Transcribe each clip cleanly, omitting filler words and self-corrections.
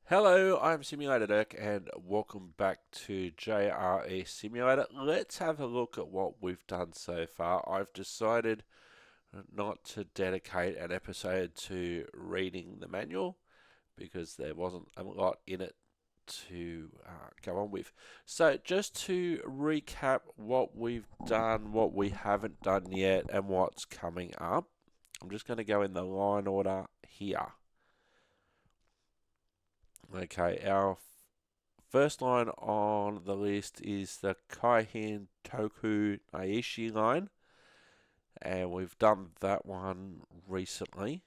Hello, I'm Simulated Erk and welcome back to JRE Simulator. Let's have a look at what we've done so far. I've decided not to dedicate an episode to reading the manual because there wasn't a lot in it to go on with. So, just to recap what we've done, what we haven't done yet, and what's coming up, I'm just going to go in the line order here. Okay, our first line on the list is the Kaihin Toku Naishi line, and we've done that one recently.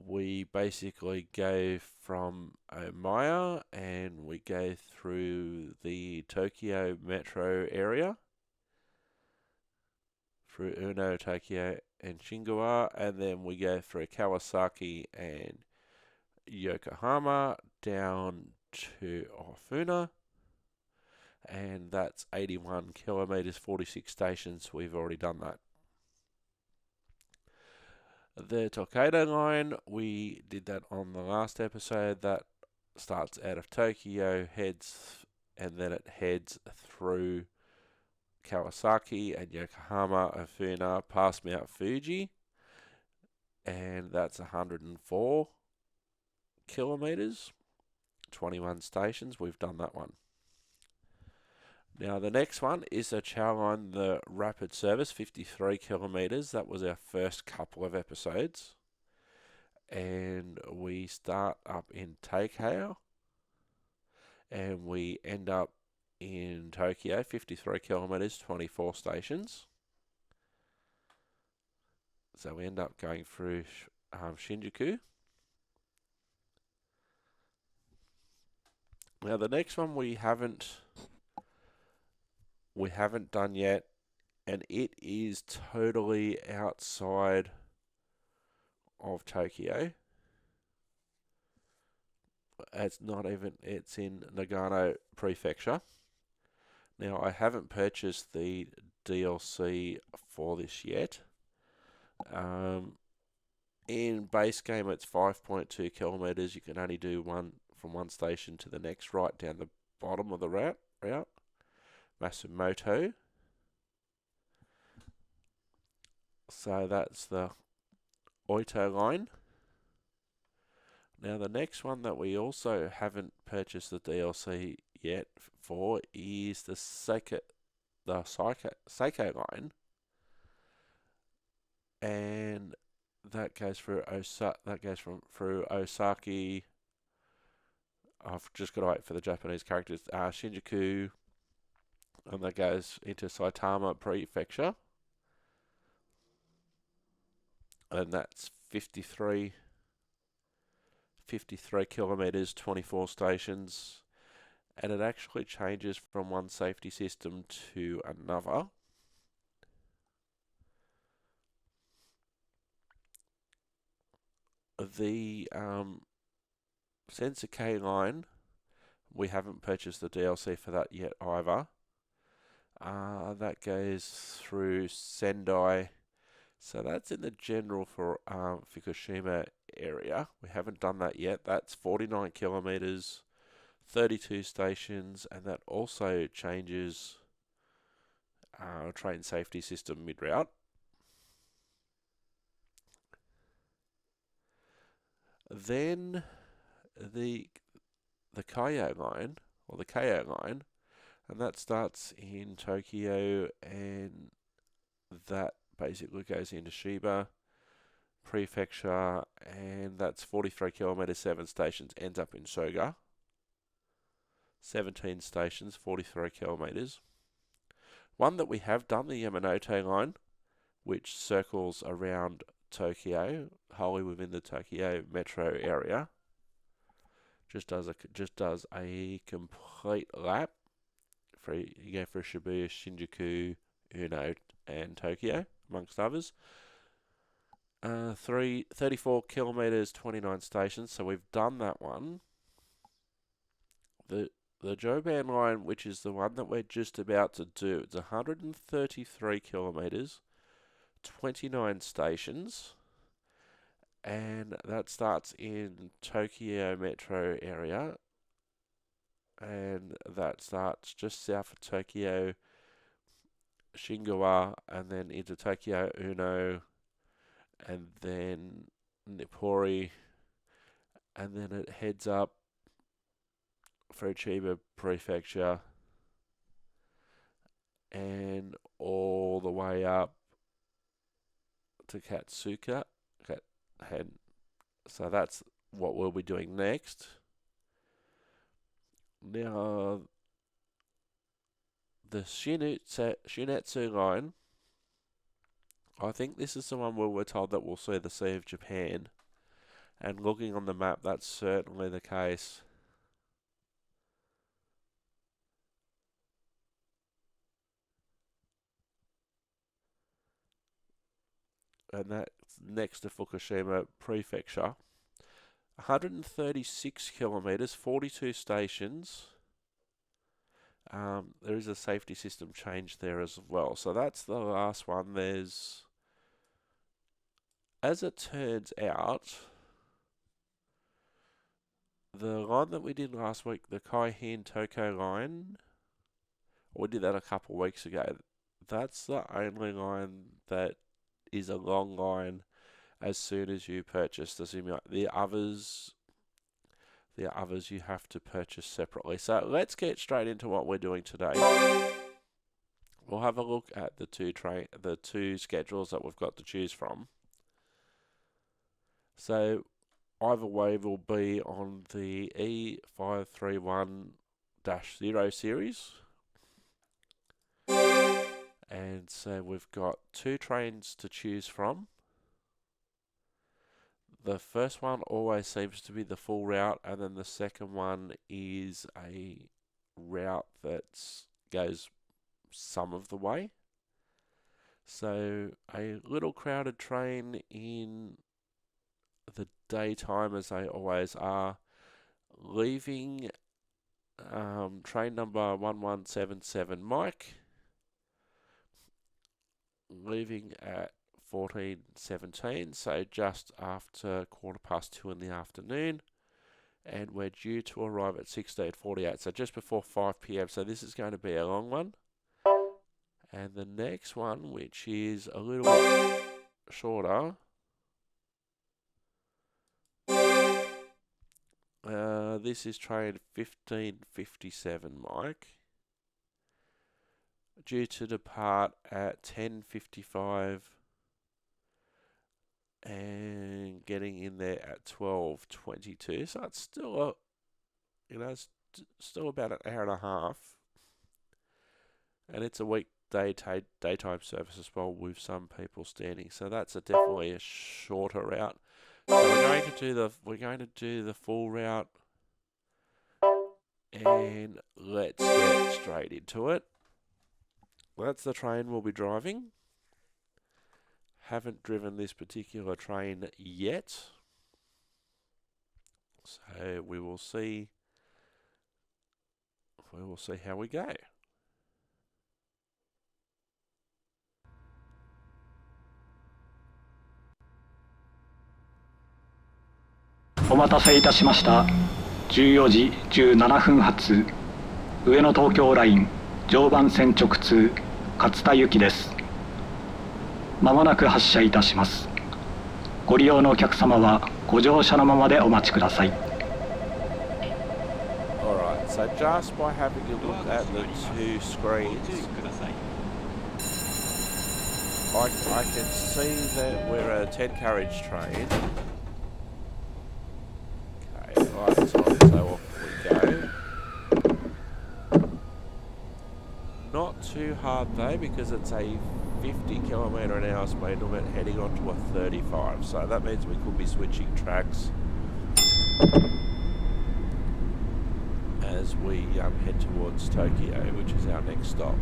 We basically go from Omiya and we go through the Tokyo metro area, through Uno, Tokyo, and Shingawa, and then we go through Kawasaki and Yokohama down to Ofuna, and that's 81 kilometres, 46 stations. We've already done that. The Tokaido line, we did that on the last episode. That starts out of Tokyo, and then it heads through Kawasaki and Yokohama, Ofuna, past Mount Fuji, and that's 104 kilometres, 21 stations. We've done that one. Now the next one is a chow line, the rapid service, 53 kilometres. That was our first couple of episodes. And we start up in Takeo and we end up in Tokyo, 53 kilometres, 24 stations. So we end up going through Shinjuku. Now the next one we haven't done yet, and it is totally outside of Tokyo. It's in Nagano Prefecture. Now, I haven't purchased the DLC for this yet. In base game, it's 5.2 kilometres. You can only do one from one station to the next, right down the bottom of the route. Masumoto. So that's the Oito line. Now the next one that we also haven't purchased the DLC yet for is the Seiko line, and that goes through through Osaki. I've just got to wait for the Japanese characters. Shinjuku, and that goes into Saitama Prefecture, and that's 53 kilometres, 24 stations, and it actually changes from one safety system to another. The Sensor K line, we haven't purchased the DLC for that yet either. That goes through Sendai, so that's in the general for Fukushima area. We haven't done that yet. That's 49 kilometres, 32 stations, and that also changes train safety system mid-route. Then the Kaio line, or the Keio line, and that starts in Tokyo, and that basically goes into Shiba Prefecture, and that's 43 kilometres, 7 stations, ends up in Soga. 17 stations, 43 kilometres. One that we have done, the Yamanote line, which circles around Tokyo, wholly within the Tokyo metro area. Just does a complete lap. You go for Shibuya, Shinjuku, Uno, and Tokyo, amongst others. 34 kilometres, 29 stations. So we've done that one. The Joban line, which is the one that we're just about to do, it's 133 kilometres, 29 stations, and that starts in Tokyo metro area, and that starts just south of Tokyo, Shingawa, and then into Tokyo Uno, and then Nippori, and then it heads up Fukushima Prefecture and all the way up to Katsuka. And so that's what we'll be doing next. Now, the Shinetsu line, I think this is the one where we're told that we'll see the Sea of Japan. And looking on the map, that's certainly the case. And that's next to Fukushima Prefecture. 136 kilometres, 42 stations. There is a safety system change there as well. So that's the last one. There's, as it turns out, the line that we did last week, the Kaihin Toko line, we did that a couple of weeks ago. That's the only line that is a long line as soon as you purchase the simulator. The others you have to purchase separately. So let's get straight into what we're doing today. We'll have a look at the two schedules that we've got to choose from. So either way will be on the E531-0 series. And so we've got two trains to choose from. The first one always seems to be the full route, and then the second one is a route that goes some of the way. So a little crowded train in the daytime, as they always are, leaving train number 1177 Mike, leaving at 14:17, so just after 2:15 in the afternoon, and we're due to arrive at 16:48, so just before 5 p.m. So this is going to be a long one. And the next one, which is a little bit shorter, this is train 1557 Mike, due to depart at 10:55 and getting in there at 12:22. So it's still still about an hour and a half, and it's a weekday daytime service as well, with some people standing. So that's definitely a shorter route. So we're going to do the full route, and let's get straight into it. That's the train we'll be driving. Haven't driven this particular train yet, so we will see how we go. お待たせいたしました。14時17分発上野東京ライン常磐線直通勝田行きです。まもなく発車いたします。ご利用のお客様はご乗車のままでお待ちください。 Alright, so just by having a look at the two screens, I can see that we're a 10 carriage train. Okay, lights on, so off we go. Not too hard though, because it's a 50km/h speed limit heading onto a 35, so that means we could be switching tracks as we head towards Tokyo, which is our next stop,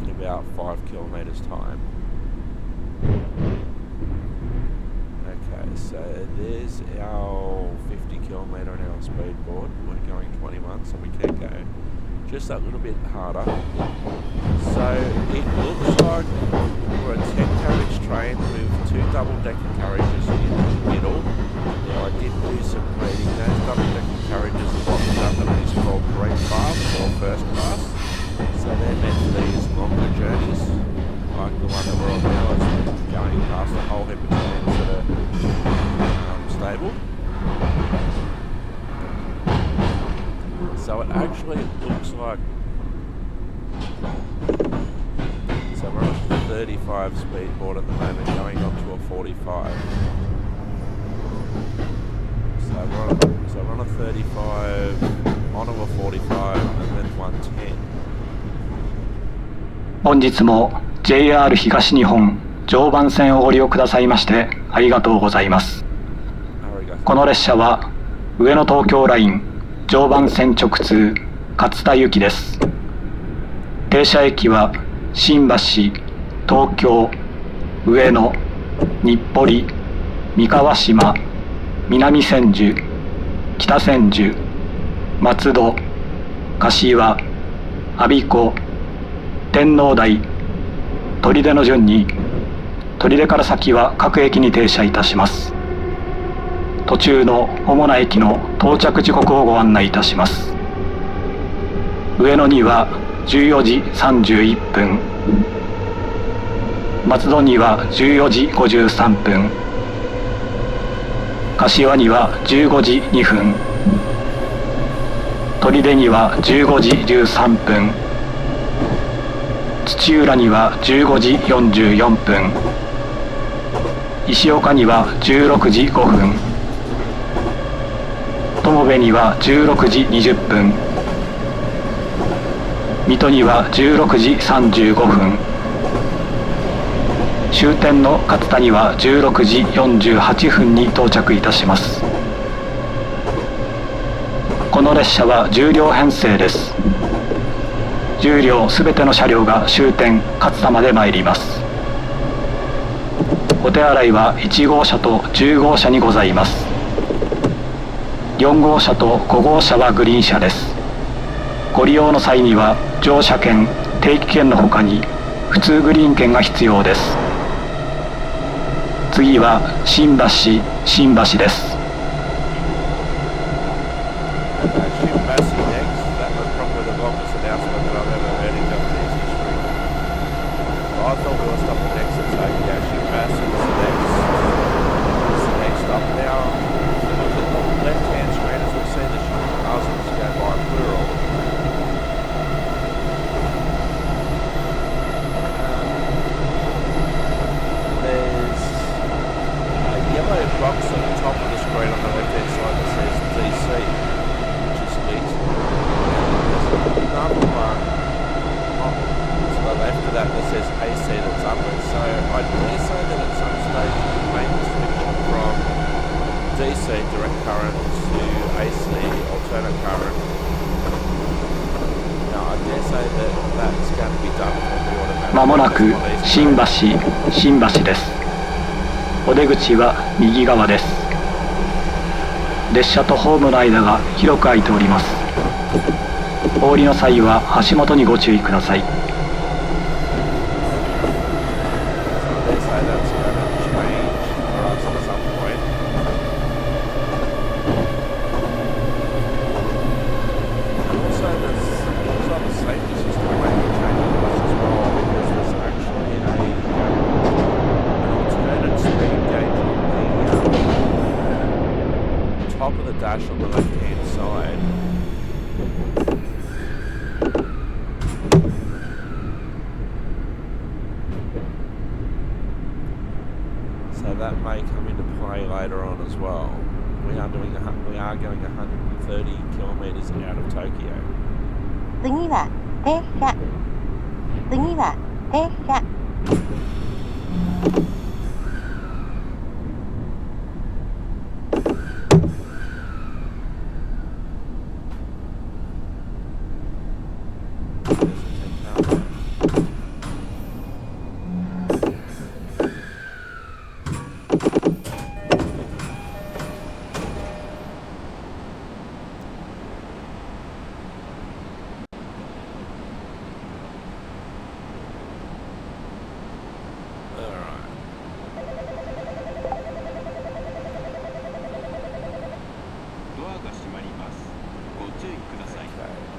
in about 5 kilometres time. Okay, so there's our 50km/h speed board. We're going 21, so we can go just a little bit harder. So it looks like we're a 10-carriage train with 2 double-decker carriages in the middle. Now I did do some reading. Those double-decker carriages are what the Japanese call green class or first class. So they're meant for these longer journeys, like the one that we're on now. It's going past a whole heap of trains that are stable. So it actually looks like, so we're on a 35 speed board at the moment, going on to a 45. So we're on a 35, onto a 45, and then 110. 本日も JR 東日本常磐線をご利用くださいましてありがとうございます。この列車は上野東京ライン常磐線直通勝田行きです。停車駅は新橋、東京、上野、日暮里、三河島、南千住、北千住、松戸、柏、我孫子、天王台、取手の順に取手から先は各駅に停車いたします。途中の主な駅の到着時刻をご案内いたします。上野には14時31分、松戸には14時53分、柏には15時2分、取手には15時13分、土浦には15時44分、石岡には16時5分、友部には16時20分、水戸には16時35分、終点の勝田には16時48分に到着いたします。この列車は10両編成です。10両すべての車両が終点勝田まで参ります。お手洗いは1号車と10号車にございます。4号車と5号車はグリーン車です。ご利用の際には乗車券、定期券のほかに普通グリーン券が必要です。次は新橋です。まもなく新橋です。お出口は右側です。列車とホームの間が広く空いております。お降りの際は足元にご注意ください。That may come into play later on as well. We are going 130 kilometers out of Tokyo. 次は停車。次は停車。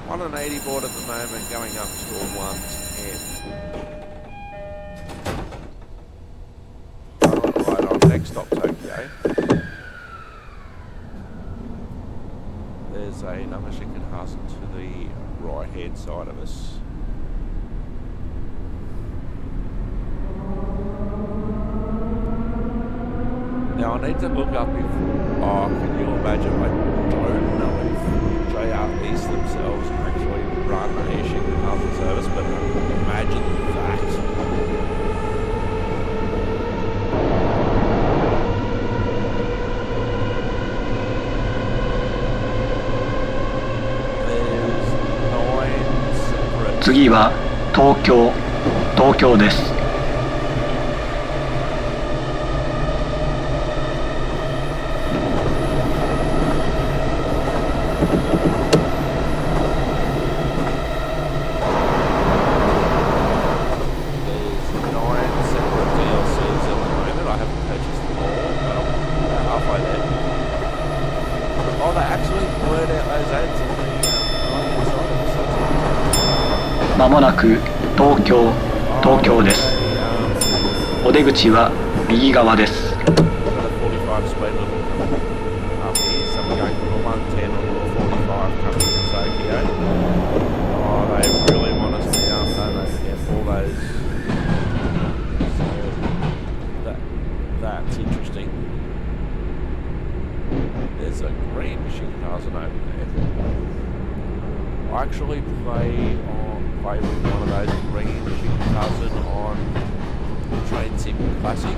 On an 80 board at the moment, going up to a 110. Right on, next stop Tokyo. There's another Shinkansen to the right hand side of us. Now I need to look up if, can you imagine, I don't know if JREs themselves actually run a Shinkansen service, but imagine that. There's 9 separate... 次は東京です。まもなく東京です。お出口は右側です。That's interesting. There's a green Shinkansen over there. I actually play with one of those green Shinkansen on Train Sim Classic.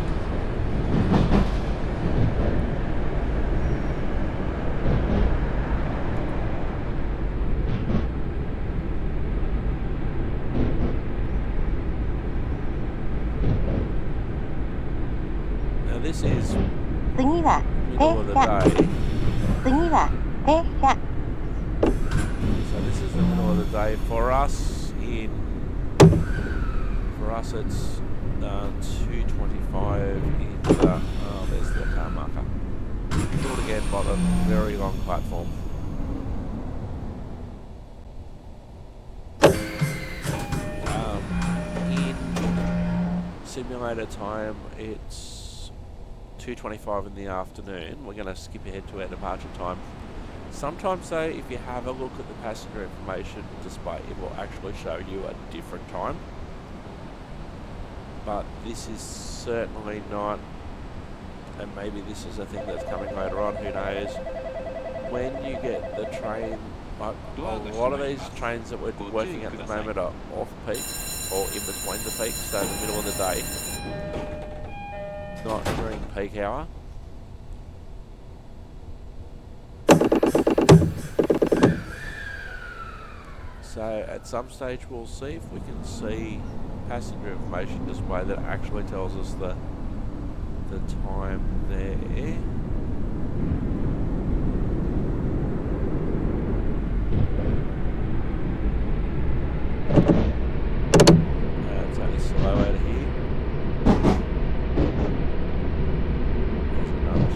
Now this is middle of the day. So this is the middle of the day for us. For us it's 2:25 in the, there's the car marker. Do it again by the very long platform. In simulator time it's 2:25 in the afternoon. We're going to skip ahead to our departure time. Sometimes though, if you have a look at the passenger information display, it will actually show you a different time. But this is certainly not, and maybe this is a thing that's coming later on, who knows. When you get the train, like a lot of these trains that we're working at the moment are off-peak, or in between the peaks, so in the middle of the day, not during peak hour. So at some stage we'll see if we can see passenger information display that actually tells us the time there. It's only slow out of here. There's another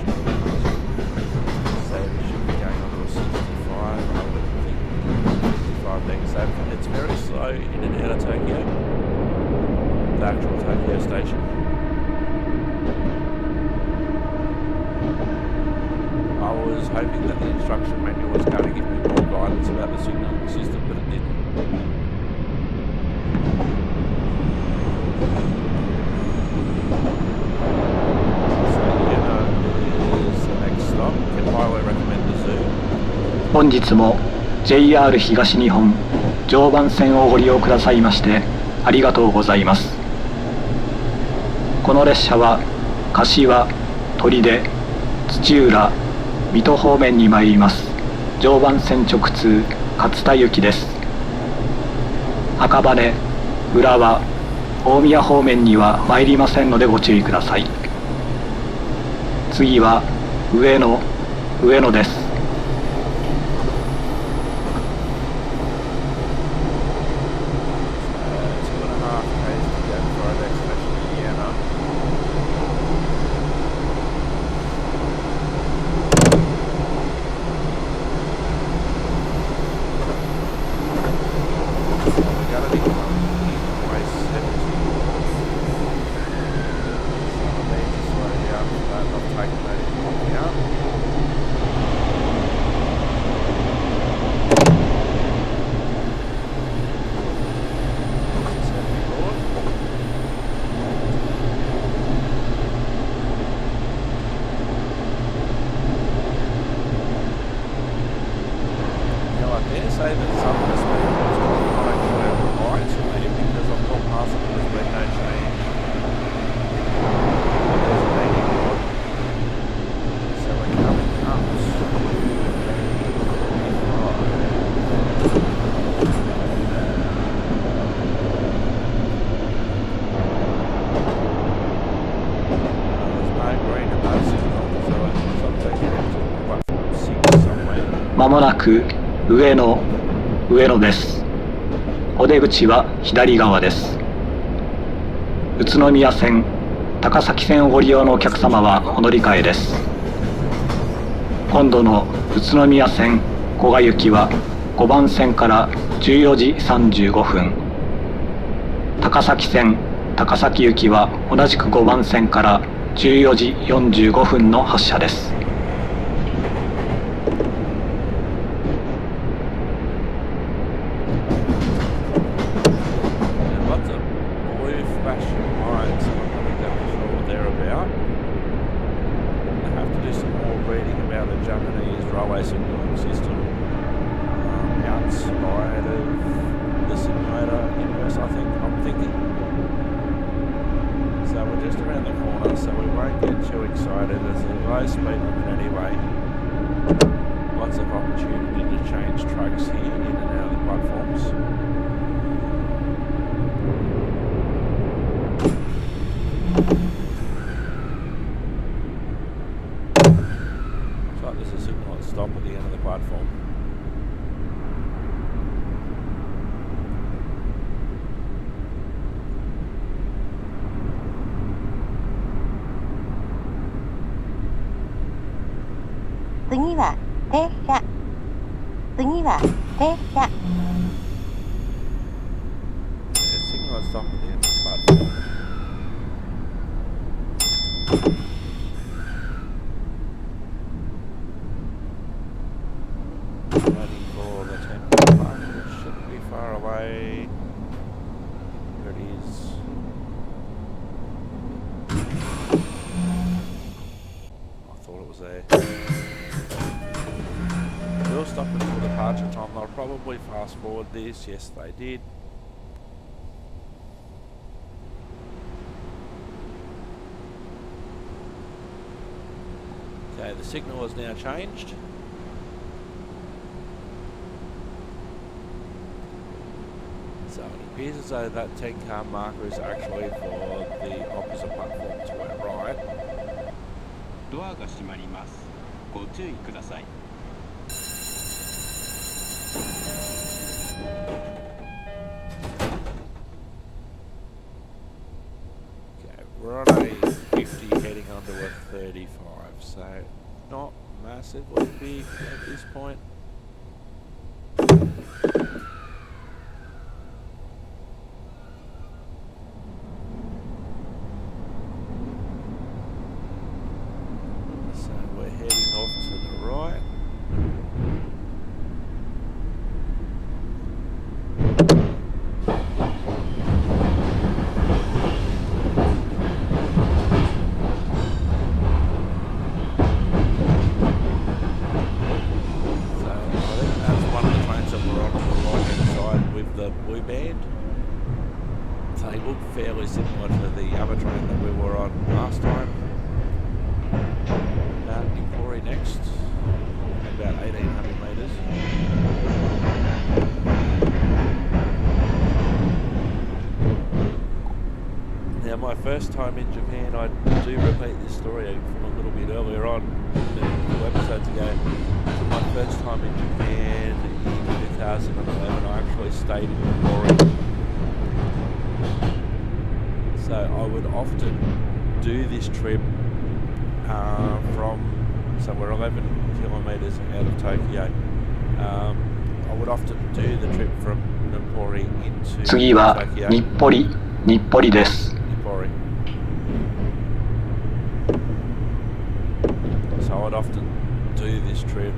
say we should be going on to a 65. I would think 55 being safe. It's very slow in and out of Tokyo. The actual Tokyo station. I was hoping that the instruction manual was going to give me more guidance about the signalling system, but it didn't. So there's the next stop. Can highway recommend the zoo? 本日も JR 東日本常磐線をご利用くださいましてありがとうございます。この列車は柏、取手、土浦、水戸方面に参ります常磐線直通勝田行きです。赤羽、浦和、大宮方面には参りませんのでご注意ください。次は上野です。もなく上野です。お出口は左側です。宇都宮線、高崎線をご利用のお客様はお乗り換えです。今度の宇都宮線古賀行きは5番線から14時35分。高崎線高崎行きは同じく5番線から14時45分の発車です。次は停車。次は停車。Signal stop at the end of the platform. Waiting for the 10-minute mark, which shouldn't be far away. Here it is. I thought it was there. We'll stop until departure time. They'll probably fast forward this. Yes, they did. Okay, the signal has now changed. So it appears as though that 10-car marker is actually for the opposite platform to our right. ドアが閉まります。ご注意ください。Okay, we're on a 50 heading onto a 35, so not massively big at this point. So we're heading off to the right. They look fairly similar to the other train that we were on last time. Nipori next, about 1800 metres. Now my first time in Japan, I do repeat this story from a little bit earlier on, a few episodes ago. My first time in Japan in 2011, I actually stayed in Nipori. So I would often do this trip from, so we're 11 kilometres out of Tokyo. I would often do the trip from Nipori into 次は Tokyo. 日暮里です。Nipori. So I'd often do this trip,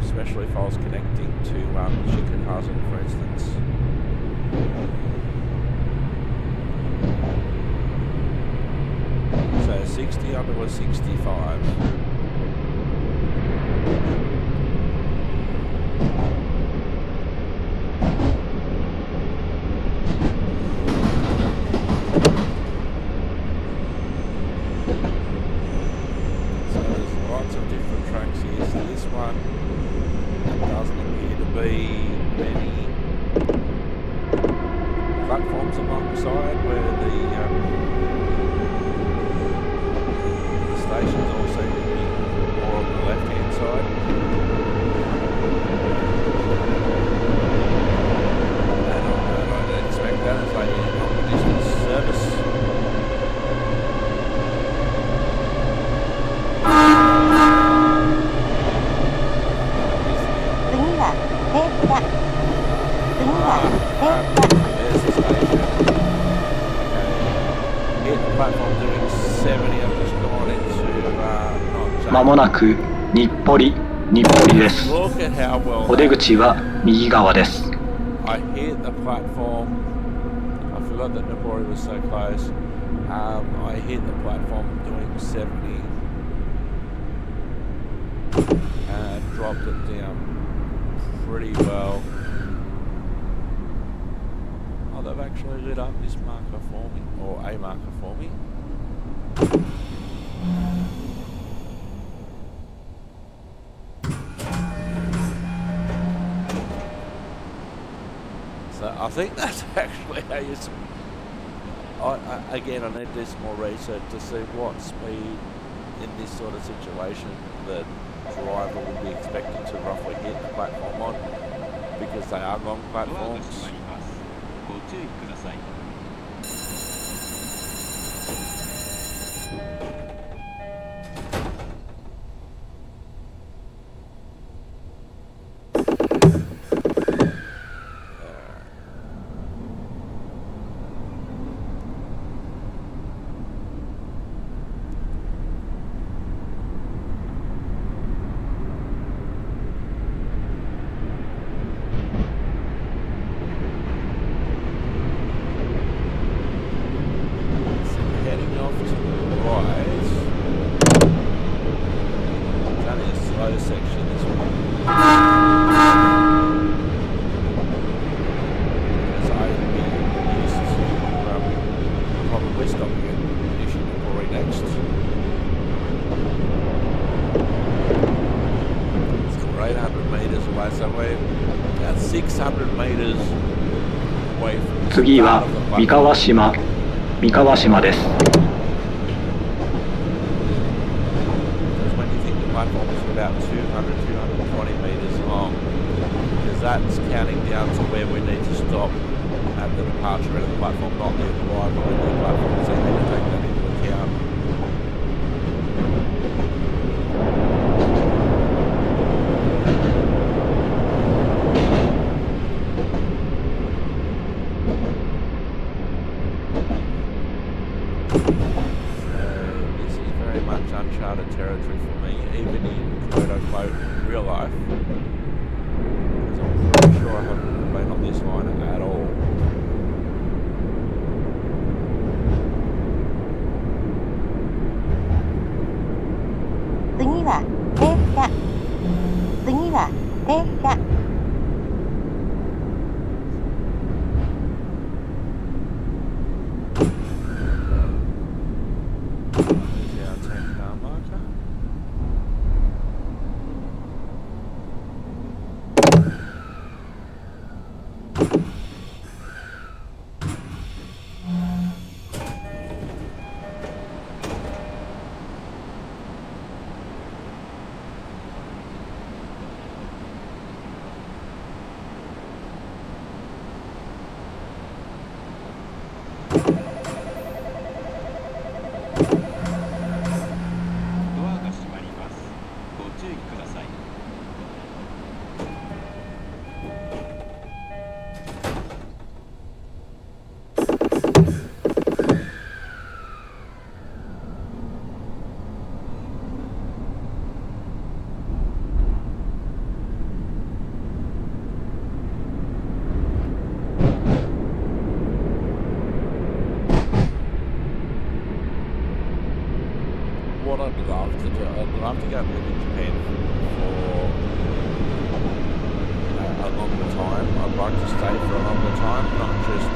especially if I was connecting to Shikohazen, for instance. So 60 onto a 65. So there's lots of different tracks here. So this one doesn't appear to be many platforms alongside where the stations all seem to be more on the left hand side. There's the station. Okay. Hit the platform doing 70. I've just gone into not まもなく日暮里です。 Look at how well お出口は右側です。 I hit the platform. I forgot that Nipori was so close. I hit the platform doing 70 and dropped it down pretty well. Oh, they've actually lit up this marker for me, or a marker for me. So I think that's actually how you... Again, I need to do some more research to see what speed in this sort of situation the driver would be expected to roughly hit the platform on, because they are long ドアが platforms. 閉まります。ご注意ください。 Heading off to the right. It's only a slow section, this one. Because I'd be used to probably stopping at finishing Nipori next. So we're 800 metres away, so we're about 600 metres away from the 次 start は of the 三 platform. 河島です。 Because when you think the platform is about 200, 220 metres long, because that's counting down to where we need to stop at the departure end of the platform, not the arrival of the platform, so you need to take that into account. This is very much uncharted territory for me, even in quote-unquote real life. Because I'm pretty sure I haven't been on this line at all. 次は停車。次は停車。 There's our 10-car marker. What I'd love to do, I'd love to go and live in Japan for a longer time. I'd like to stay for a longer time, not just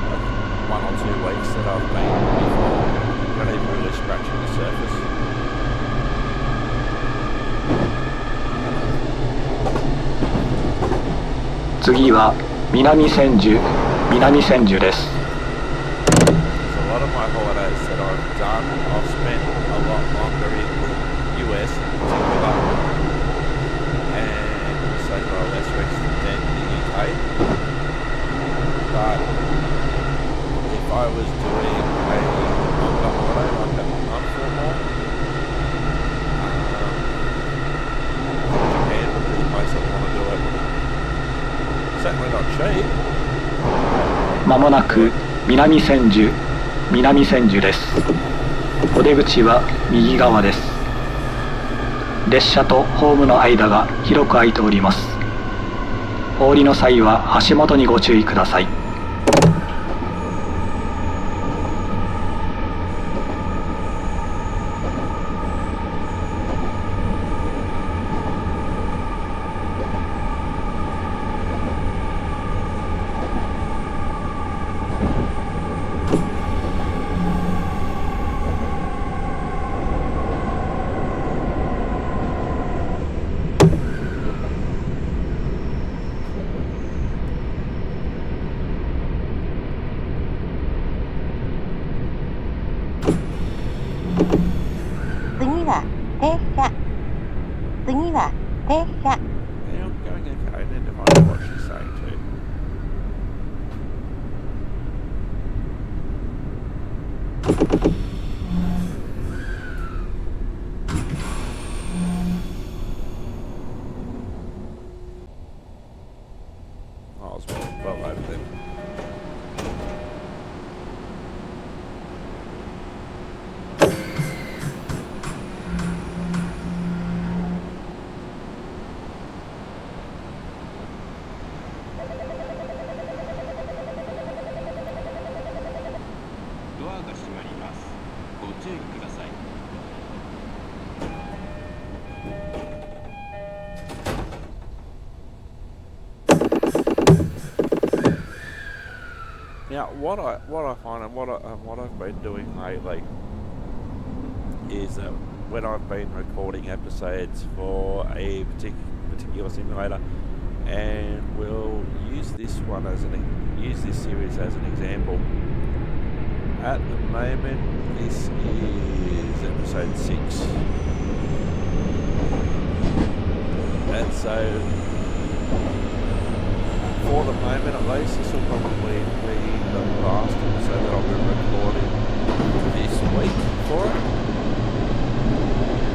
like 1 or 2 weeks that I've been before. Not even really scratching the surface.次は南千住です。 There's a lot of my holidays that I've done, I've spent a lot longer in the US in particular, and so far less recent than the UK. But if I was doing a longer holiday, like a month or more, Japan would be the place I want to do it. So definitely not cheap. まもなく南千住です。お出口は右側です。列車とホームの間が広く空いております。お降りの際は足元にご注意ください。次は停車。次は停車。 Yeah, I'm going okay. I need to find what she's saying too. I was well over then. Now, what I find and what I've been doing lately is that when I've been recording episodes for a particular simulator, and we'll use this series as an example. At the moment, this is episode 6, and so for the moment at least, this will probably be the last episode that I'll be recording this week for it.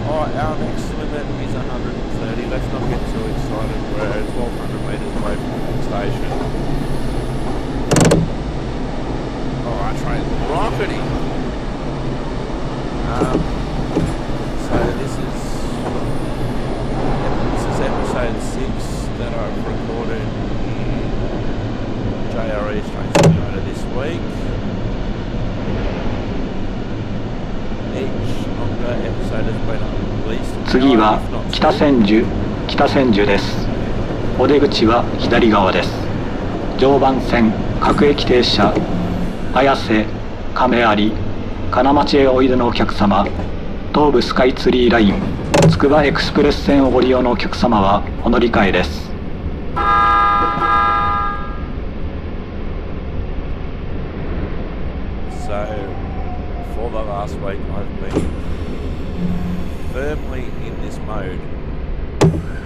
Alright, our next limit is 130. Let's not get too excited. We're 1200 metres away from the station. Alright, train rocketing. So this is episode 6 that I've recorded JRE Train Simulator this week. Each longer episode has been released. 次は北千住です。お出口は左側です。常磐線各駅停車綾瀬、亀有、金町へおいでのお客様、東武スカイツリーラインつくばエクスプレス線をご利用のお客様はお乗り換えです。So, for the last week, I've been firmly in this mode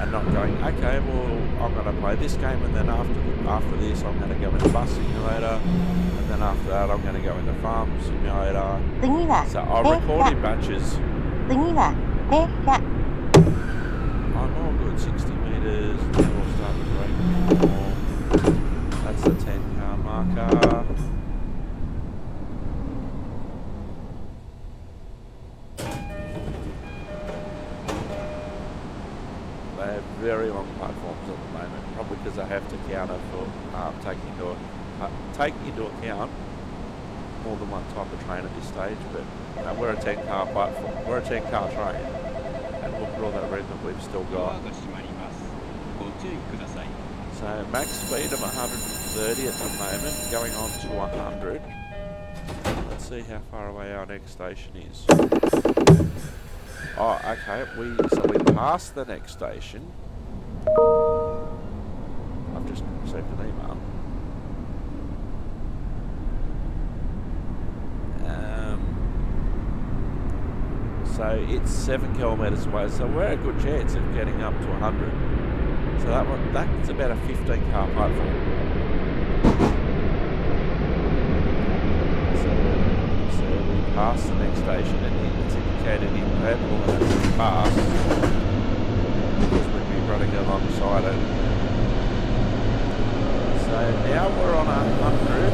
and not going, okay, well, I'm going to play this game, and then after this, I'm going to go into Bus Simulator, and then after that, I'm going to go into Farm Simulator. So I'll record in batches. I'm all good, 60 metres, then we'll start to break more. That's the 10-car marker. They have very long platforms at the moment, probably because I have to counter for take into account more than one type of train at this stage. But we're a 10-car platform, we're a 10-car train, and look at all that room that we've still got. So max speed of 130 at the moment, going on to 100. Let's see how far away our next station is. Oh, okay. So we passed the next station. I've just received an email. So it's 7 kilometres away. So we're a good chance of getting up to 100. So that's about a 15-car platform. So we passed the next station, and it's indicated in purple that it's passed because we'd be running alongside it. now we're on 100.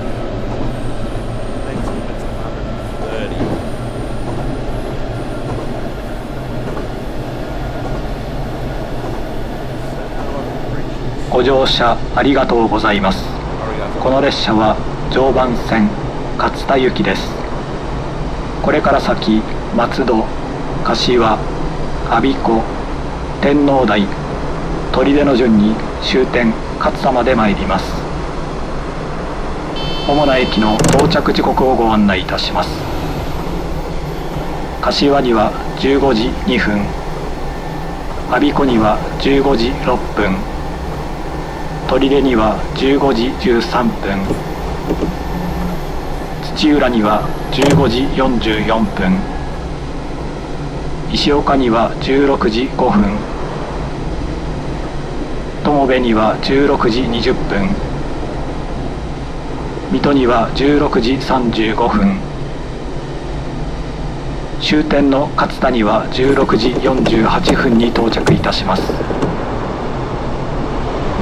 Next limit's 130.ご乗車ありがとうございます。この列車は常磐線勝田行きです。これから先、松戸、柏、我孫子、天王台、砦の順に終点勝田まで参ります。主な駅の到着時刻をご案内いたします。柏には15時2分、我孫子には15時6分、砦には15時13分、土浦には15時44分、石岡には16時5分、友部には16時20分、水戸には16時35分、終点の勝田には16時48分に到着いたします。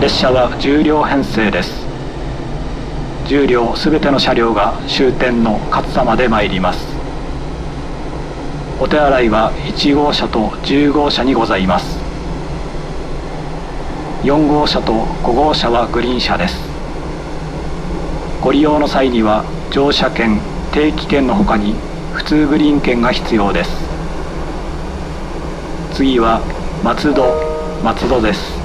列車は10両編成です。10両すべての車両が終点の勝田まで参ります。お手洗いは1号車と10号車にございます。4号車と5号車はグリーン車です。ご利用の際には乗車券、定期券のほかに普通グリーン券が必要です。次は松戸です。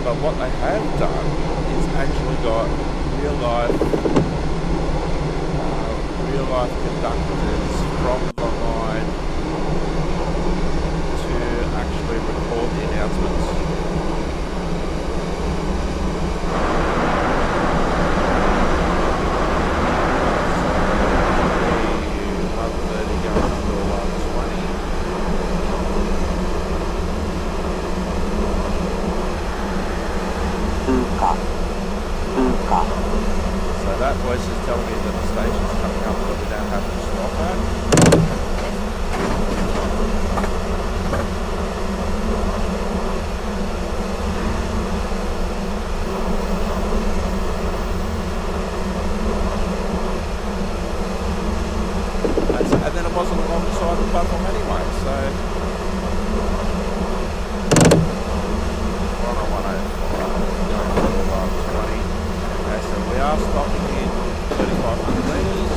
But what they have done is actually got real life conductors from the line to actually record the announcements. So that voice is telling me that the station's coming up that we don't have to stop at. And then it wasn't alongside the platform anyway, so we're on a 105, going to 20. Okay, so we are stopping in 3,500 metres.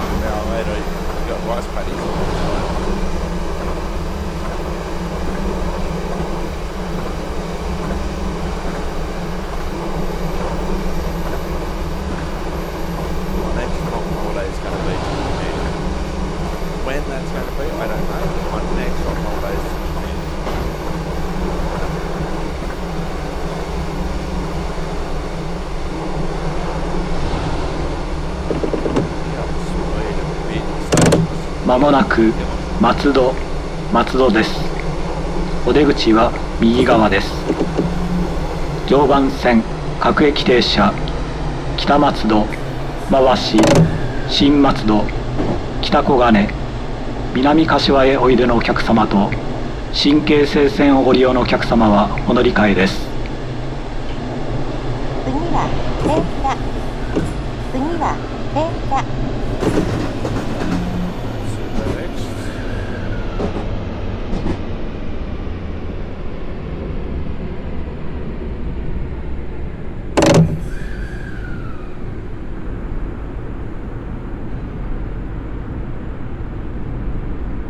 half an hour later, you've got rice paddies on the side. My next long holiday is going to be to Japan. When that's going to be, I don't know. My next long holiday is to Japan.まもなく松戸です。お出口は右側です。常磐線各駅停車北松戸、回し、新松戸、北小金、南柏へおいでのお客様と新京成線をご利用のお客様はお乗り換えです。次は停車。次は停車。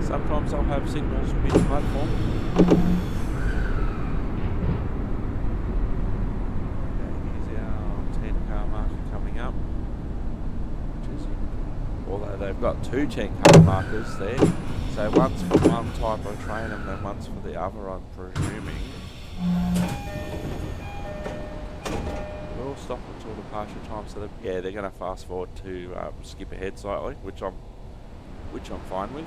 Sometimes I'll have signals mid-platform. Here's our 10-car marker coming up. Although they've got two 10-car markers there, so one's for one type of train and then one's for the other, I'm presuming. We'll stop until departure time, so yeah, they're going to fast forward to skip ahead slightly, which I'm fine with.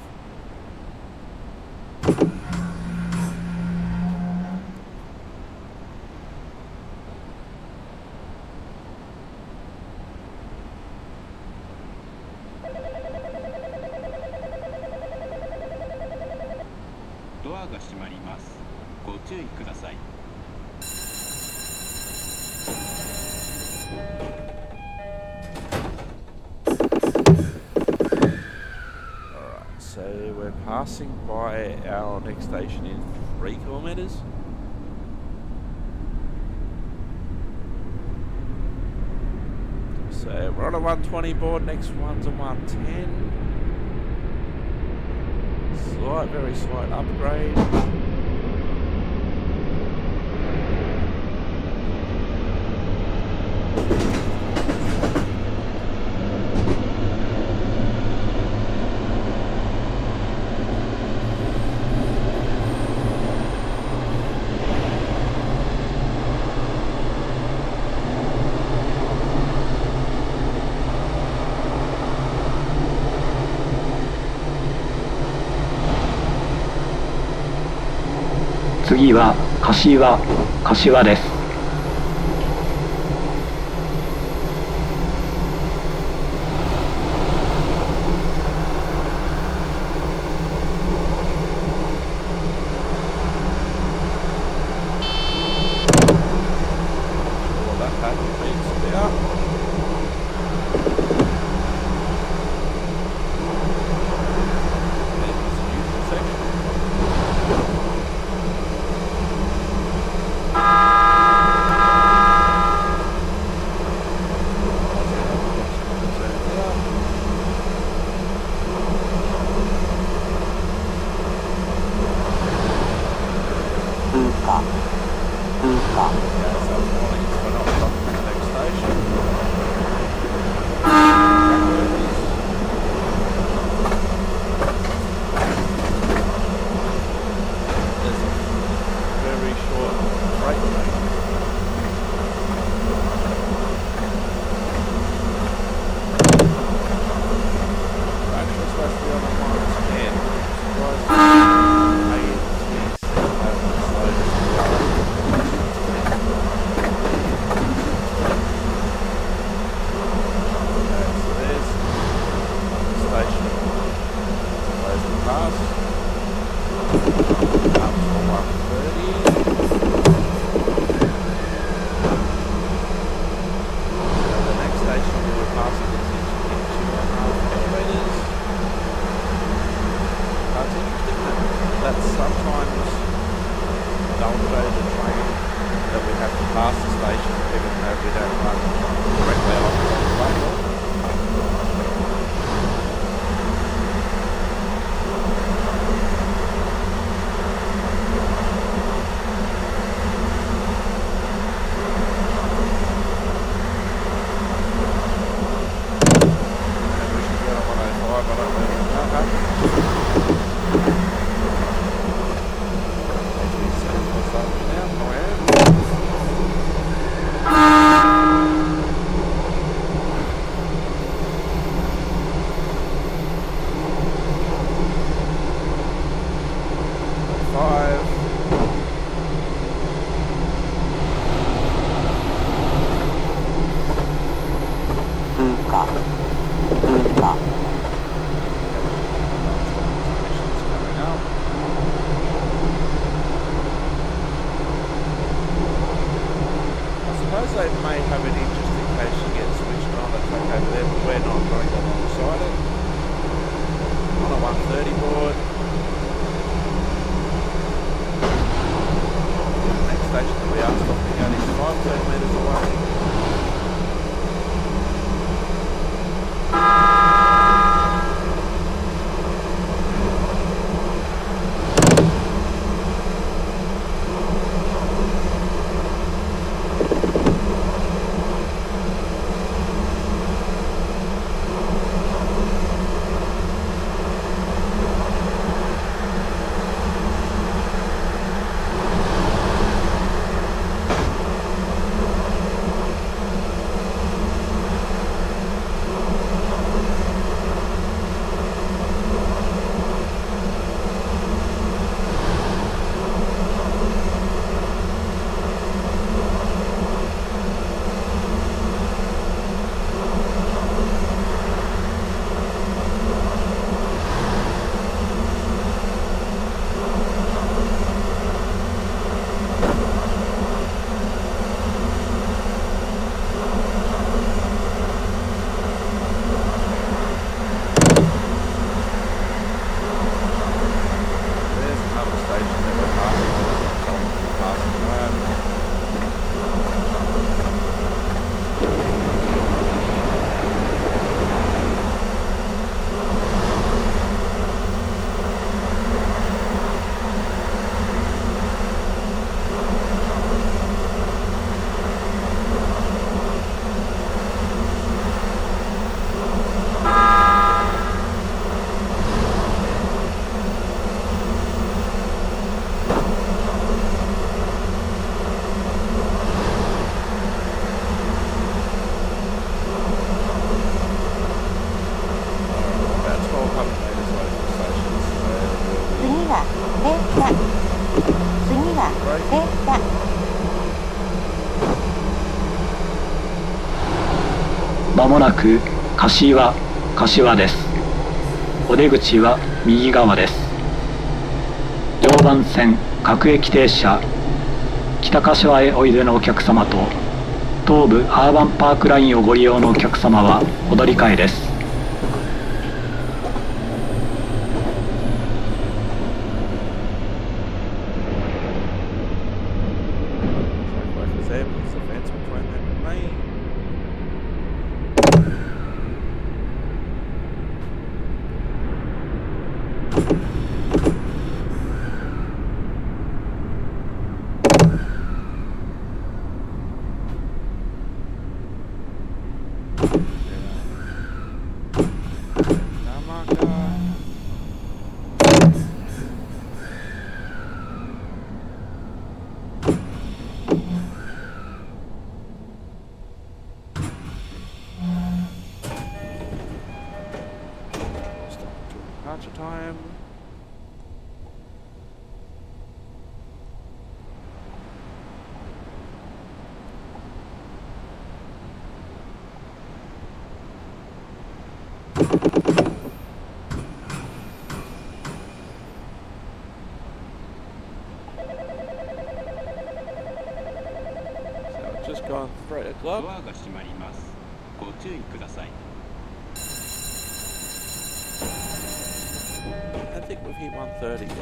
So we're passing by our next station in 3 kilometres. So we're on a 120 board, next one's a 110. Very slight upgrade.次は柏です。They may have it in just in case you get switched on. It's okay for them, but we're not going alongside it. On a 130 board. The next station that we are stopping at is 5 metres away. Right. まもなく柏です。お出口は右側です。常磐線各駅停車、北柏へおいでのお客様と東武アーバンパークラインをご利用のお客様はお乗り換えです。Time. So just gone 3 o'clock. ドアが閉まります。ご注意ください。I think we've hit 130 yet.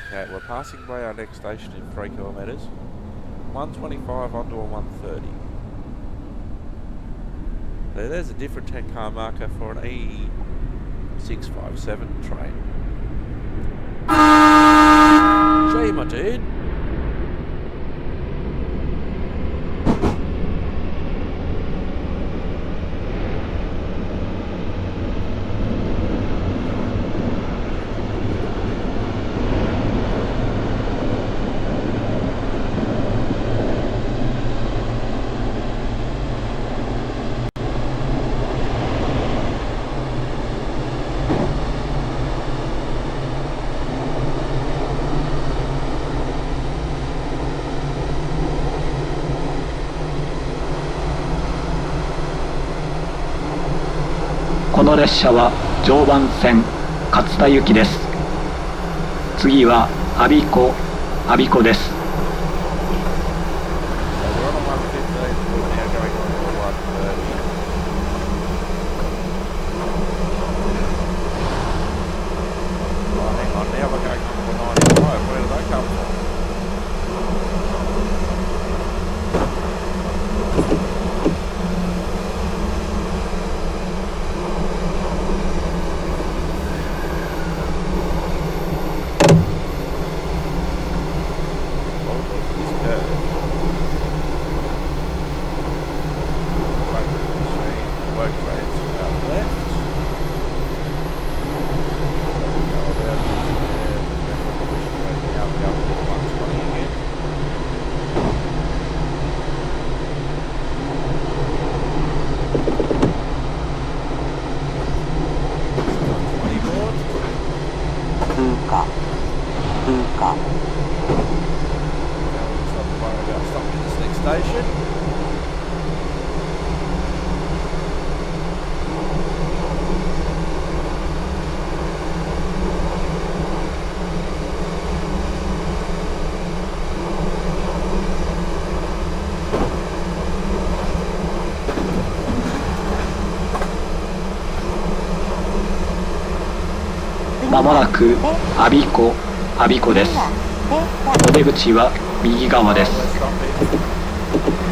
Okay, we're passing by our next station in 3 kilometres. 125 onto a 130. There's a different 10-car marker for an E657 train. Gee, my dude. この列車は常磐線勝田行きです。次は我孫子です。まもなく我孫子です。お出口は右側です。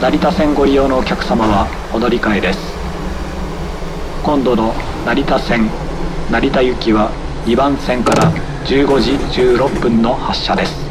成田線ご利用のお客様はお乗り換えです。今度の成田線成田行きは2番線から15時16分の発車です。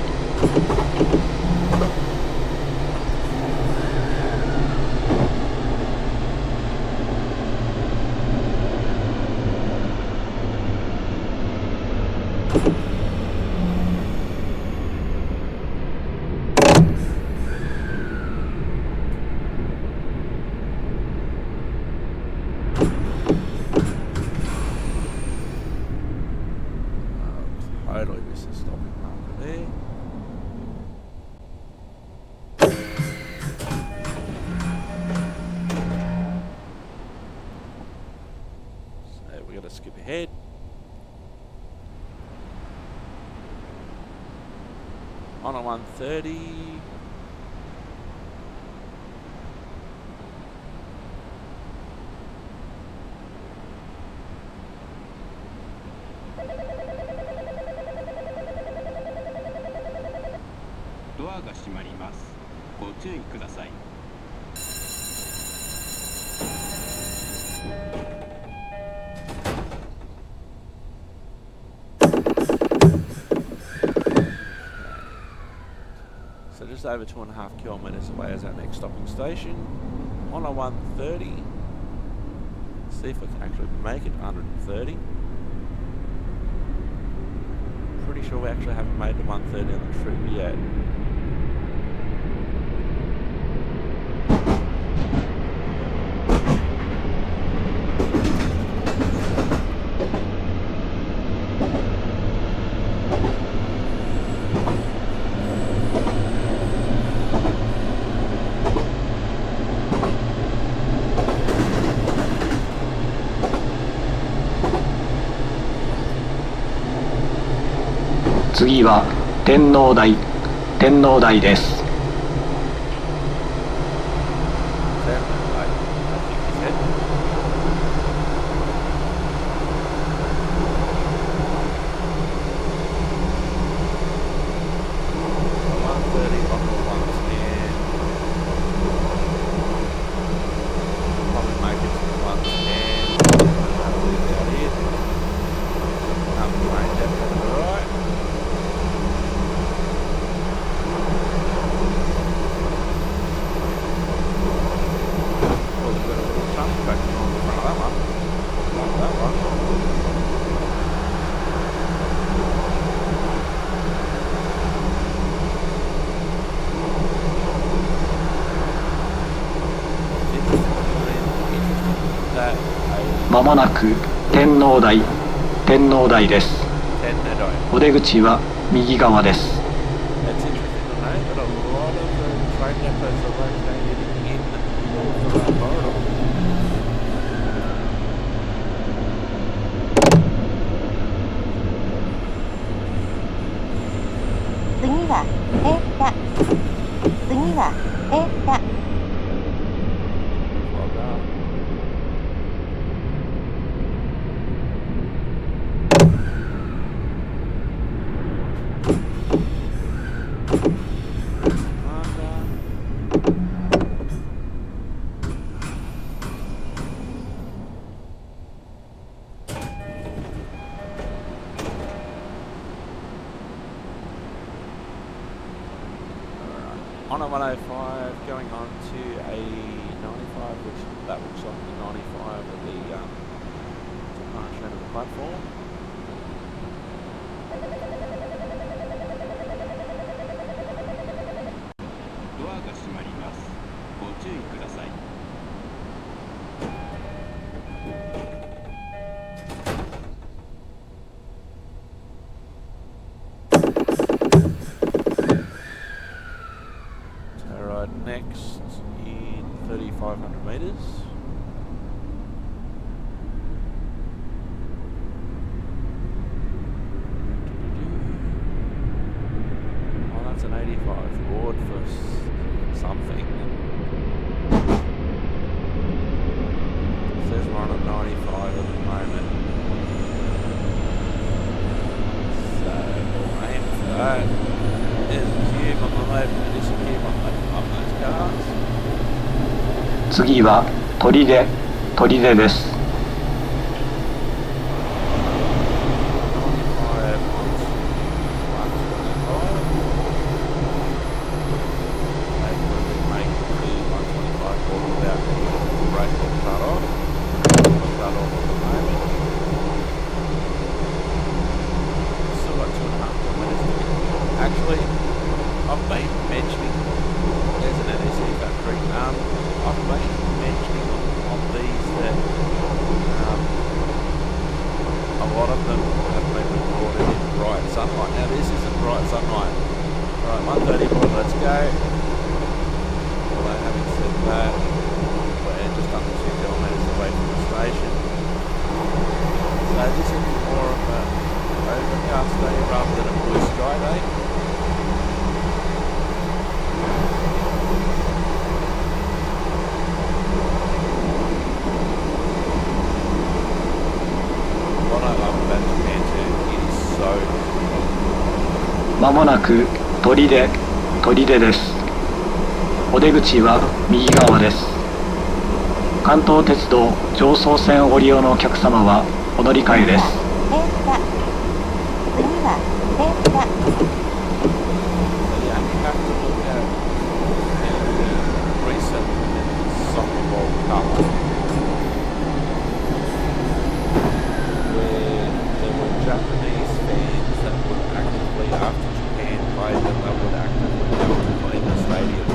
Totally missed the stopping marker there. So we're going to skip ahead. On a 130. Door が閉まります。ご注意ください。So just over 2.5 kilometres away is our next stopping station. On a 130. See if we can actually make it 130. Pretty sure we actually haven't made the 130 on the trip yet.次は天王台です。まもなく天王台です。お出口は右側です。on a 105 going on to a 95, which that looks like the 95 at the departure end of the platform. Next in 3,500 meters. Oh, that's an 85 board for something. It says we're on a 95 at the moment. So we'll aim for that. There's a cube on the left and there's a cube on those cars. 次は砦です。Actually, I've been mentioning, there's an NEC factory, I've been mentioning on these that a lot of them have been recorded in bright sunlight. Now this isn't bright sunlight. Alright, 130 board, let's go. Although having said that, we're just under 2 kilometres away from the station. So this is more of an overcast day rather than a blue sky day.まもなく砦です。お出口は右側です。関東鉄道常総線をご利用のお客様はお乗り換えです。次は停車。Japanese fans that would actively, after Japan played them, they would actively go to clean the stadium.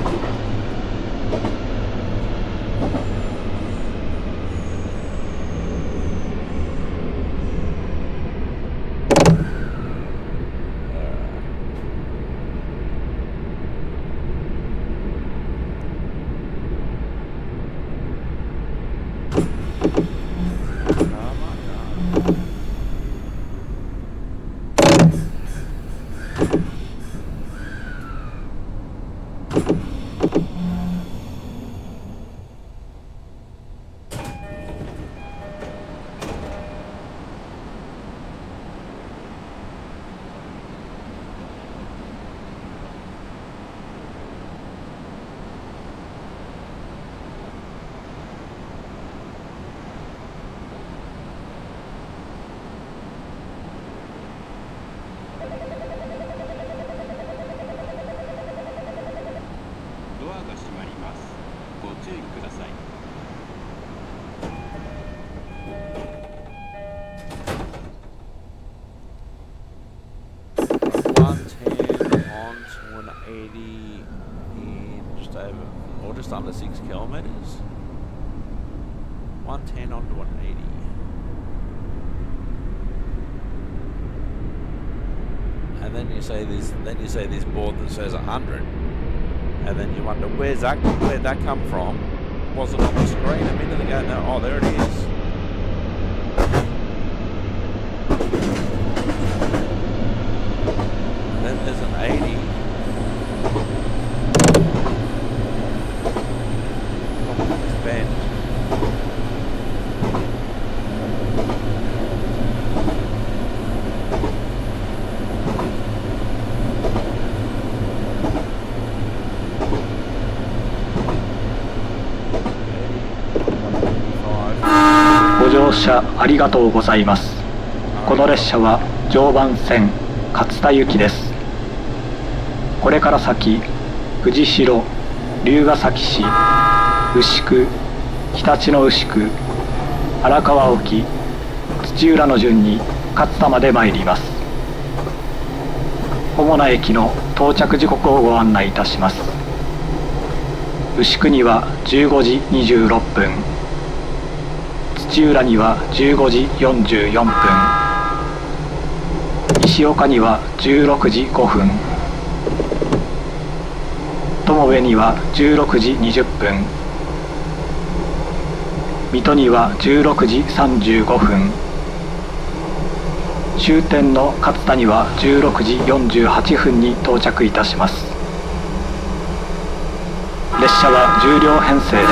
Just under 6 kilometres. 110 onto 180. And then you see this board that says 100. And then you wonder where'd that come from? Wasn't on the screen a minute ago. No, oh, there it is. And then there's an 80. Bend.ご乗車ありがとうございます。この列車は常磐線勝田行きです。これから先藤代、龍ケ崎市、牛久、常陸の牛久、荒川沖、土浦の順に勝田まで参ります。主な駅の到着時刻をご案内いたします。牛久には15時26分、土浦には15時44分、石岡には16時5分、友部には16時20分、水戸には16時35分、終点の勝田には16時48分に到着いたします。列車は10両編成で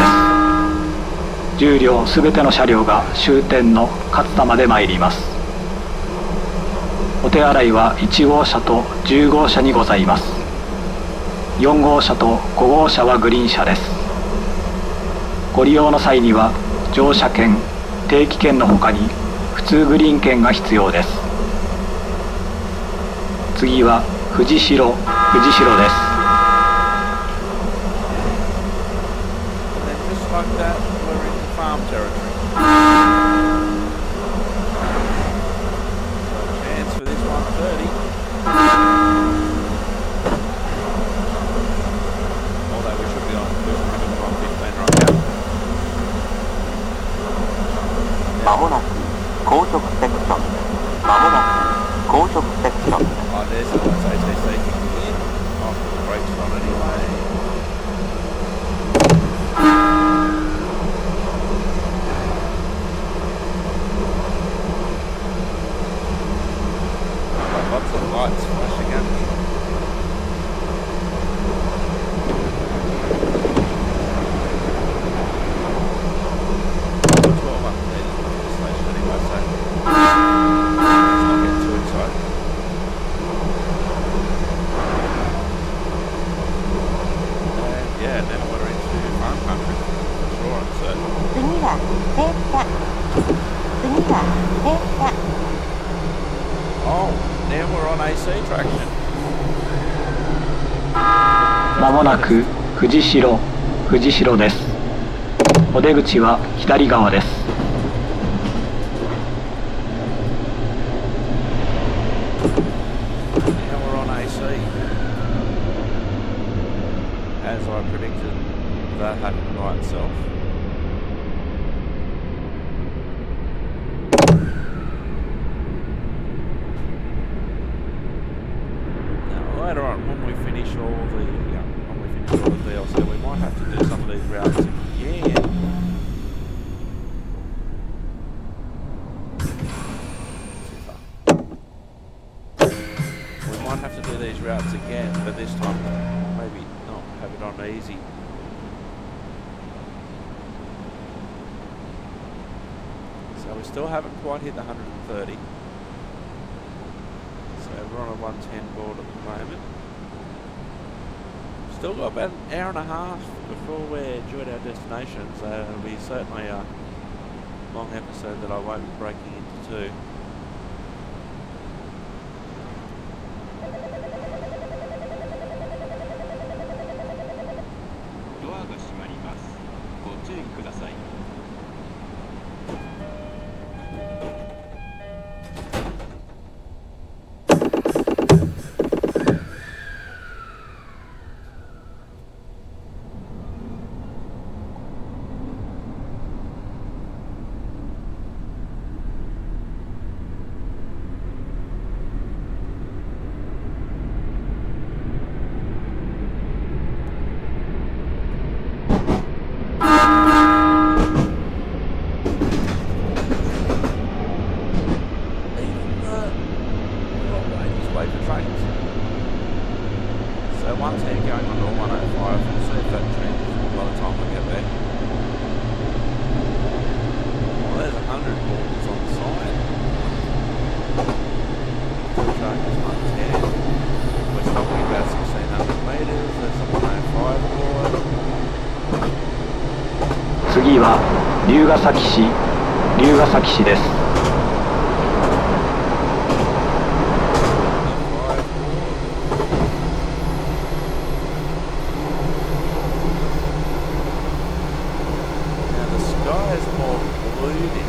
す。10両すべての車両が終点の勝田まで参ります。お手洗いは1号車と10号車にございます。4号車と5号車はグリーン車です。ご利用の際には乗車券、定期券のほかに普通グリーン券が必要です。次は藤代です。Like that, we're into farm territory. So chance for this 130. Although we should be on 115 right now. まもなく高速セクション。まもなく高速セクション。Oh, there's a nice ATC kicking in. Oh, the brakes on anyway. Lots of lights flashing at me. It's 1200 metres from the station anyway, so let's not get too excited. And yeah, now we're into farm country for sure, I'm certain. 次は停車。次は停車。Oh, now we're on AC traction. まもなく藤代です。お出口は左側です。Now we're on AC. As I predicted, that happened by itself. Now later on, when we finish all the DLC, we might have to do some of these routes again. We might have to do these routes again, but this time maybe not have it on easy. So we still haven't quite hit the 130. So we're on a 110 board at the moment. Still got about an hour and a half before we're due at our destination, so it'll be certainly a long episode that I won't be breaking into two. ドアが閉まります。ご注意ください。次は龍ケ崎市です。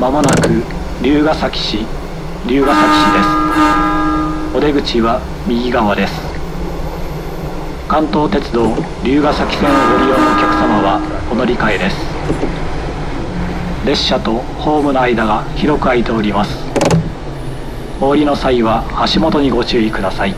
まもなく龍ヶ崎市です。お出口は右側です。関東鉄道龍ヶ崎線をご利用のお客様はお乗り換えです。列車とホームの間が広く空いております。お降りの際は足元にご注意ください。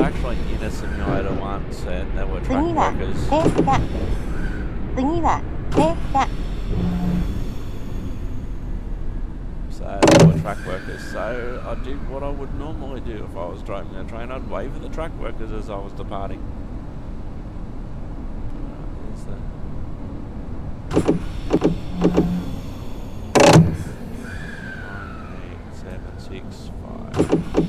Actually in a simulator once and there were 次 truck は workers. 停車。次は停車。 So there were truck workers. So I did what I would normally do if I was driving a train. I'd wave at the truck workers as I was departing. There's the 98765.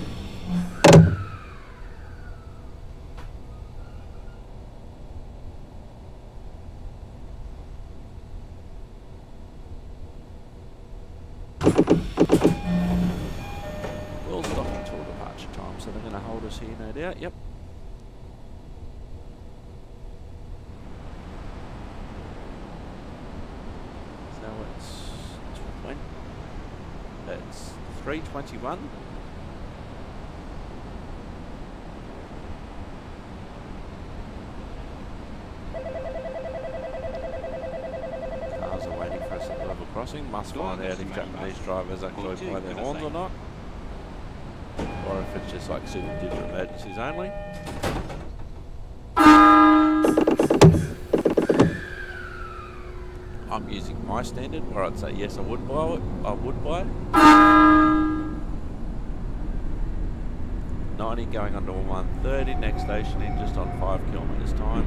We'll stop until departure time, so they're going to hold us here, no doubt. Yep. So it's 3:21. Cars are waiting for us at the level crossing. Must find out if Japanese drivers actually play their horns or not. Or if it's just like single digit emergencies only. I'm using my standard where I'd say yes I would buy it. 90 going under 130, next station in just on 5 kilometres time.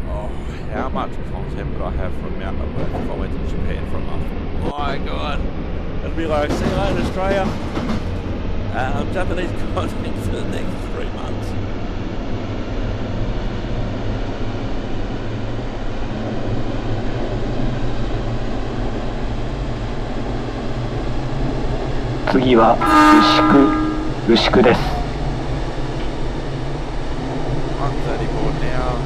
Oh, how much content would I have for a mountain of work if I went to Japan for a month? My god. It'd be like, see you later Australia. Japanese content for the next 3 months.次は牛久です。 134 now.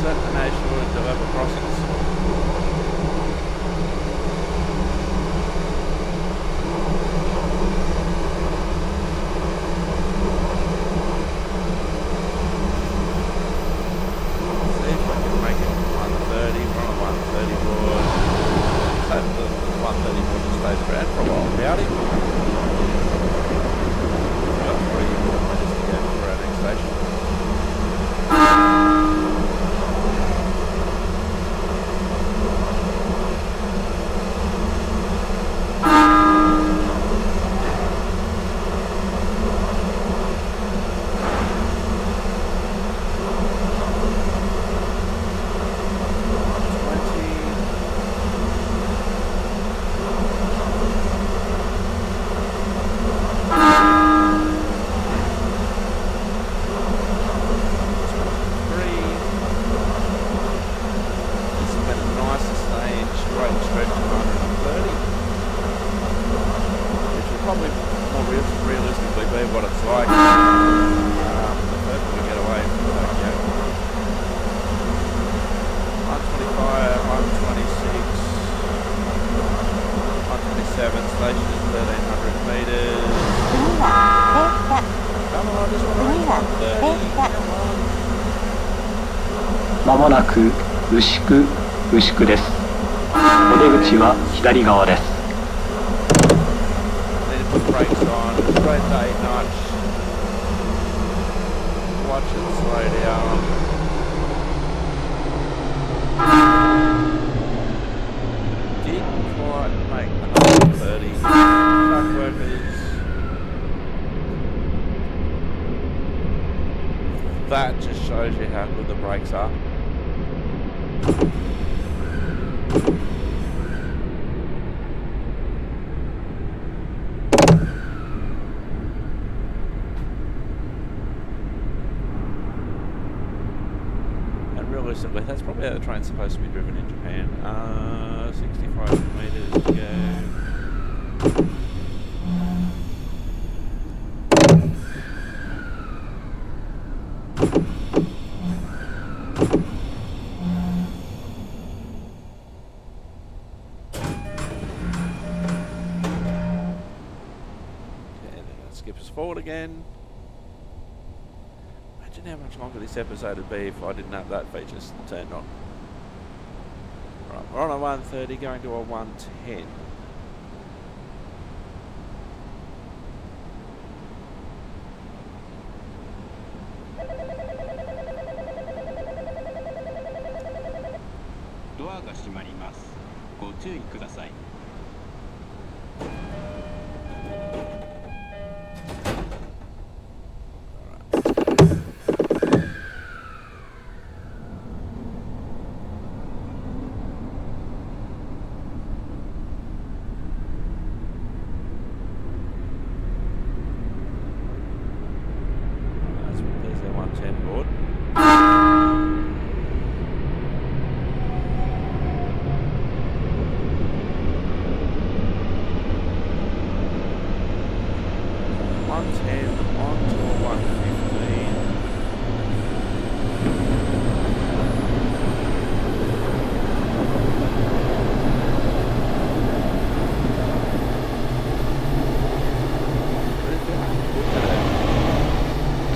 Set the national into level crossings. See if I can make it 130, we're on 134. Hope the 134 just stays around for a while. Howdy. We've got 3 more minutes to go for our next station. Probably more realistically be what it's like the further we get away from Tokyo. 125, 126, 127, station is 1300 metres. 次は停車。 Come on, I just want to reach 130. Come on. まもなく牛久です。お出口は左側です。 Put brakes on, straight to 8 notch. Watch it slow down. Alright, mate, 130. Truck workers. That just shows you how good the brakes are. Realistically, that's probably how the train's supposed to be driven in Japan. 65 meters to go. Okay, then that skips us forward again. Imagine how much longer this episode would be if I didn't have that feature turned on. Right, we're on a 130 going to a 110. Door が閉まります。ご注意ください。There's their 110 board.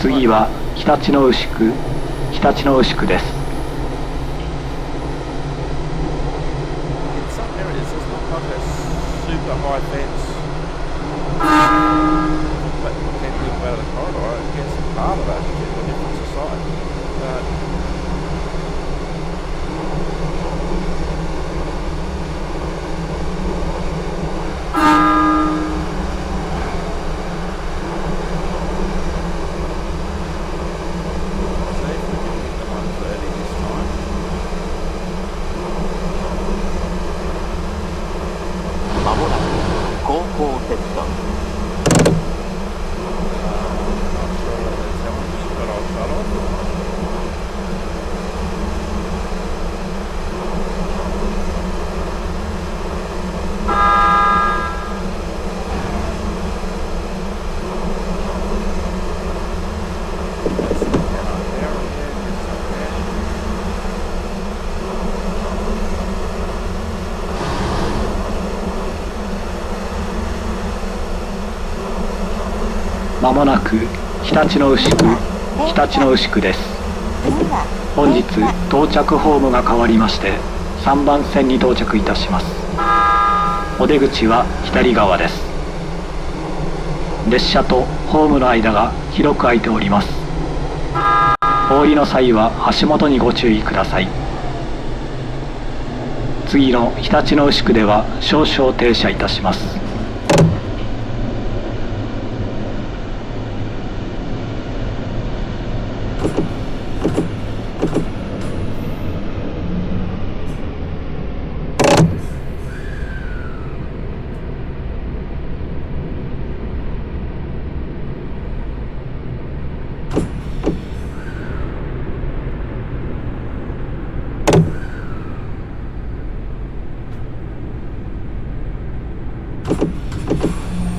次は日立の牛久です。In some areas, there's not like a super high fence. But you can get out of the corridor. I guess part of that is a different society. But see if we can get the 130 this time. Not sure what they're telling me, but I'll shut off. Let's get on there again, yes I can.まもなく日立の牛久です。本日到着ホームが変わりまして3番線に到着いたします。お出口は左側です。列車とホームの間が広く空いております。お降りの際は足元にご注意ください。次の日立の牛久では少々停車いたします。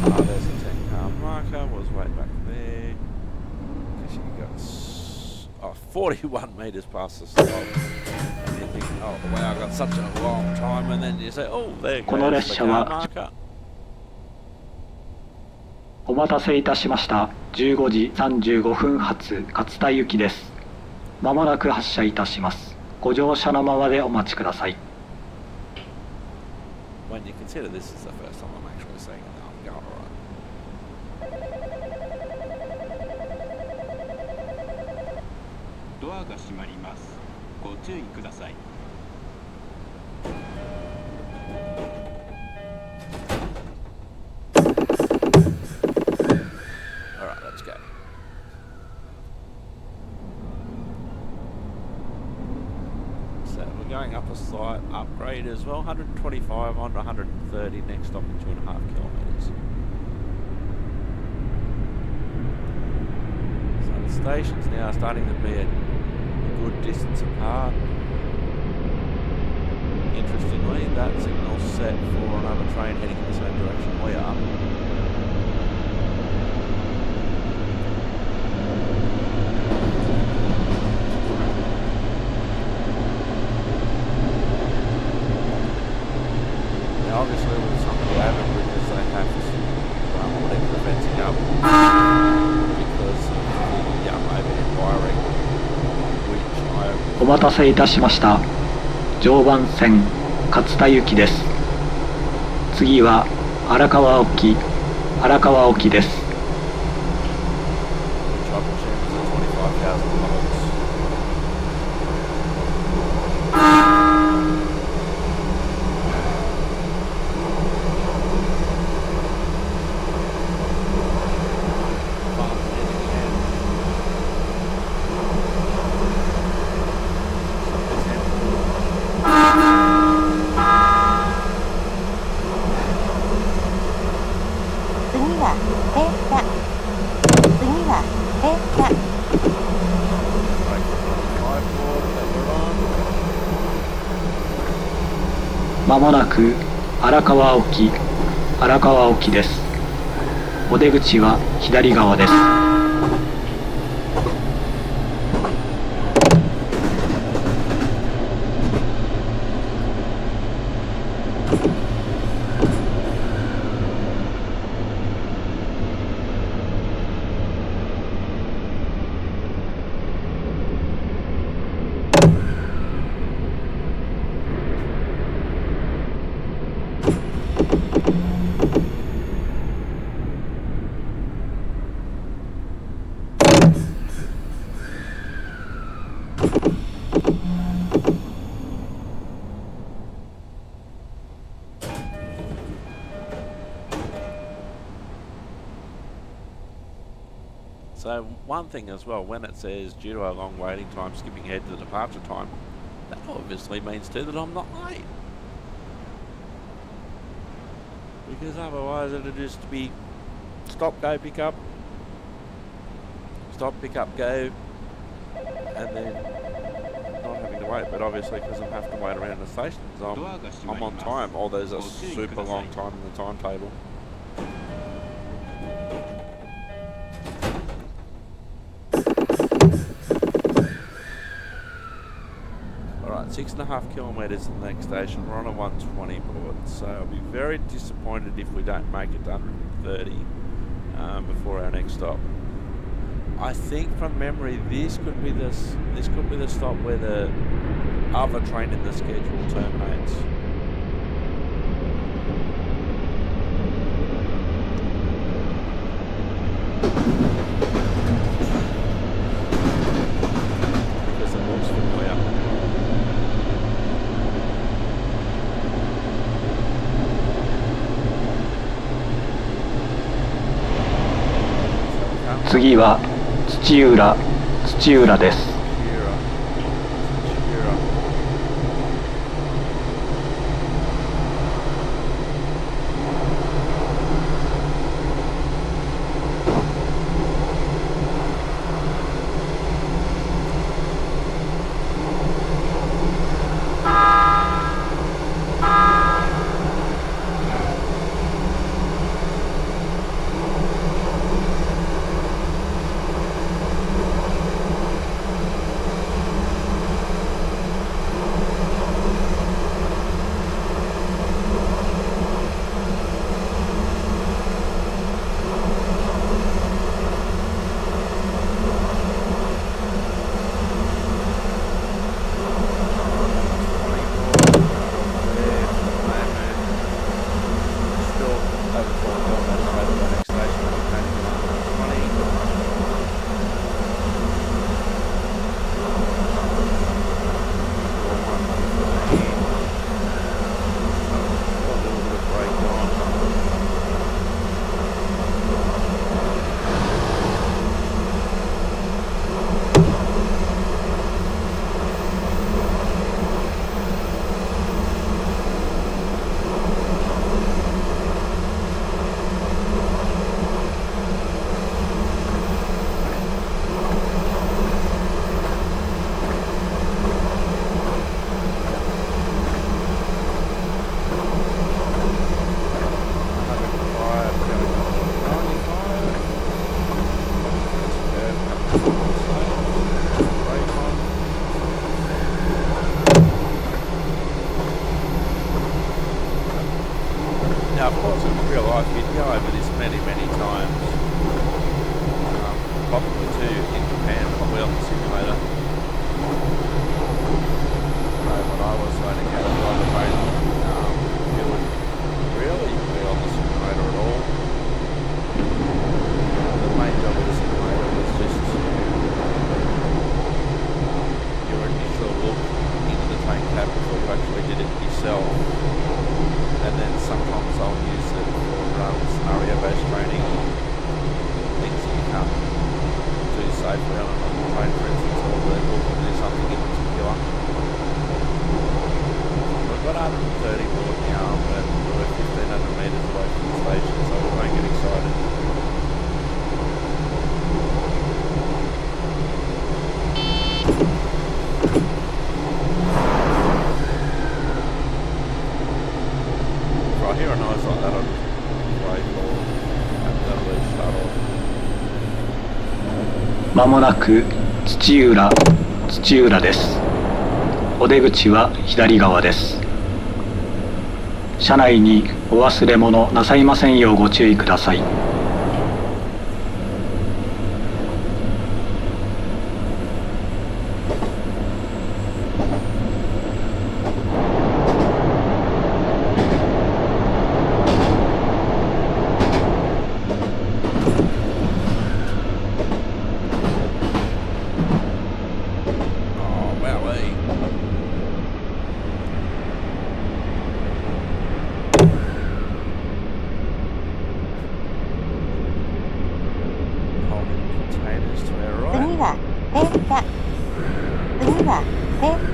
Oh, there's a 10-car marker, was way back there. Guess you got 41 metres past the stop. And you think, oh wow, I got such a long time, and then you say, oh, there この goes 列 the 車 car は marker. お待たせいたしました。15時35分発勝田行きです。まもなく発車いたします。ご乗車のままでお待ちください。When you consider this is the first time I'm actually seeing it, I'm going alright. ドアが閉まります。ご注意ください。slight upgrade as well. 125 on to 130, next stop in 2.5 kilometres. So the stations now are starting to be a good distance apart. Interestingly, that signal's set for another train heading in the same direction we are. Now obviously with some of the overbridges they have to put extra fencing up because of the overhead wiring, which I... お待たせいたしました。常磐線勝田行きです。次は荒川沖です。which I presume is a 25,000 volts. Break まもなく荒川沖です。お出口は左側です。So one thing as well, when it says due to a long waiting time, skipping ahead to the departure time, that obviously means too that I'm not late. Because otherwise it'd just be stop, go, pick up, stop, pick up, go, and then not having to wait. But obviously because I have to wait around the stations, I'm on time, or there's a super long time in the timetable. Alright, 6.5 kilometres to the next station. We're on a 120 board, so I'll be very disappointed if we don't make it to 130 before our next stop. I think from memory this could be the stop where the other train in the schedule terminates. Because it looks familiar.次は土浦です。Now, of course, in real life, you'd go over this many, many times. Probably too in Japan, probably on the simulator. When I was learning how to drive a boat, you would really be on the simulator at all. The main job of the simulator was just your initial look into the tank cab before you actually did it yourself. And then sometimes I'll use it for scenario-based training or things that you can't do safely on a normal train, for instance, or they're looking to do something in particular. We've got 130 board now, but we're 1,500 metres away from the station, so we won't get excited. If I hear a noise like that, I'll just wait for that leaf shut off. まもなく土浦です。お出口は左側です。車内にお忘れ物なさいませんようご注意ください。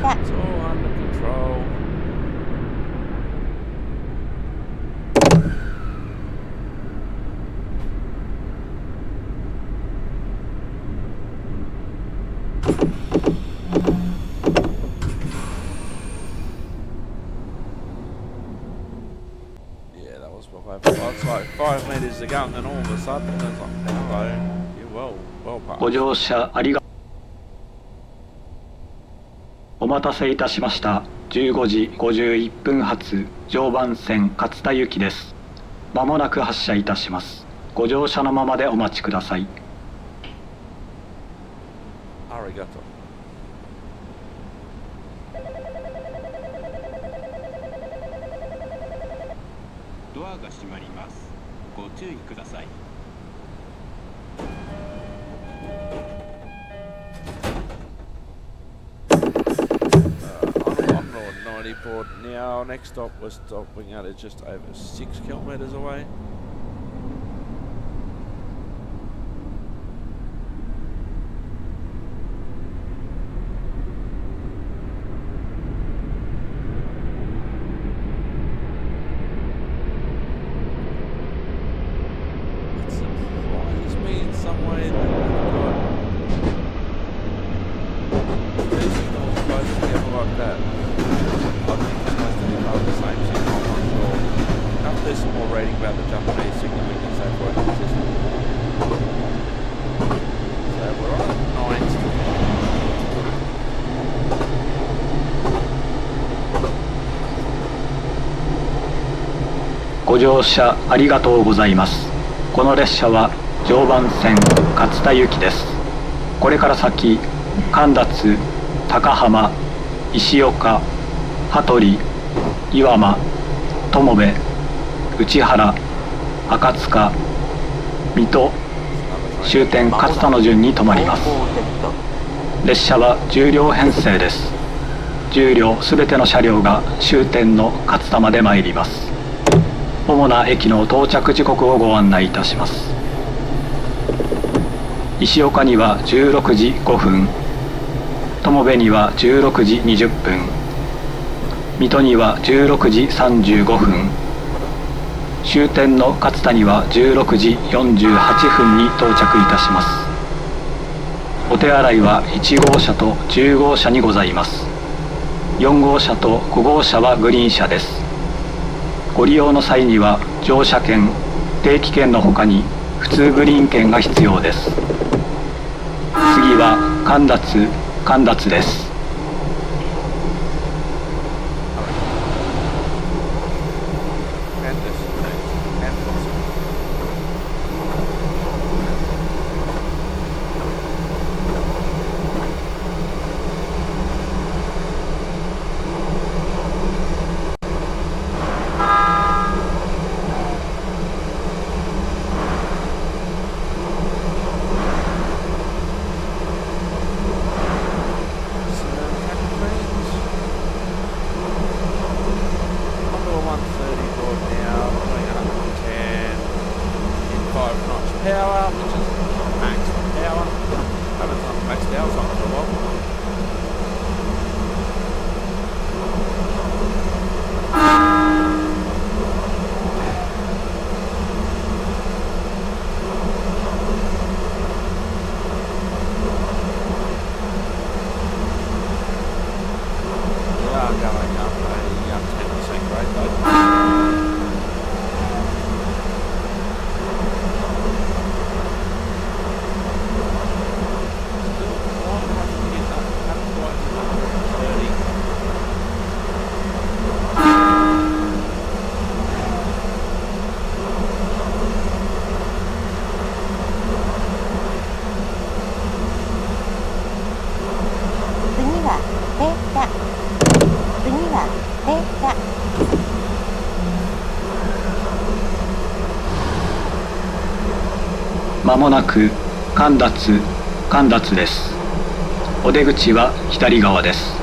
It's all under control. Yeah, that was well over. It's like 5 meters to go, and then all of a sudden it's like, hello, you're well past. ご乗車ありがとう。お待たせいたしました。15時51分発常磐線勝田行きです。まもなく発車いたします。ご乗車のままでお待ちください。Arigato. ドアが閉まります。ご注意ください。Board now. Next stop we're stopping at is just over 6 kilometers away. It surprises me in some way that we've got two signals close together like that. I think it's supposed to be part of the same signal, I'm not sure. After there's some more reading about the Japanese signalling as they've worked the system. So we're on at 90. ご乗車ありがとうございます。この列車は常磐線勝田行きです。これから先、神立、高浜、石岡、羽鳥、岩間、友部、内原、赤塚、水戸、終点勝田の順に停まります。列車は10両編成です。10両すべての車両が終点の勝田まで参ります。主な駅の到着時刻をご案内いたします。石岡には16時5分、友部には16時20分、水戸には16時35分、終点の勝田には16時48分に到着いたします。お手洗いは1号車と10号車にございます。4号車と5号車はグリーン車です。ご利用の際には乗車券、定期券のほかに普通グリーン券が必要です。次は神立です。And this next power, which is max power. Haven't done max power for a while. We are going up a 10% grade though.まもなく神立です。お出口は左側です。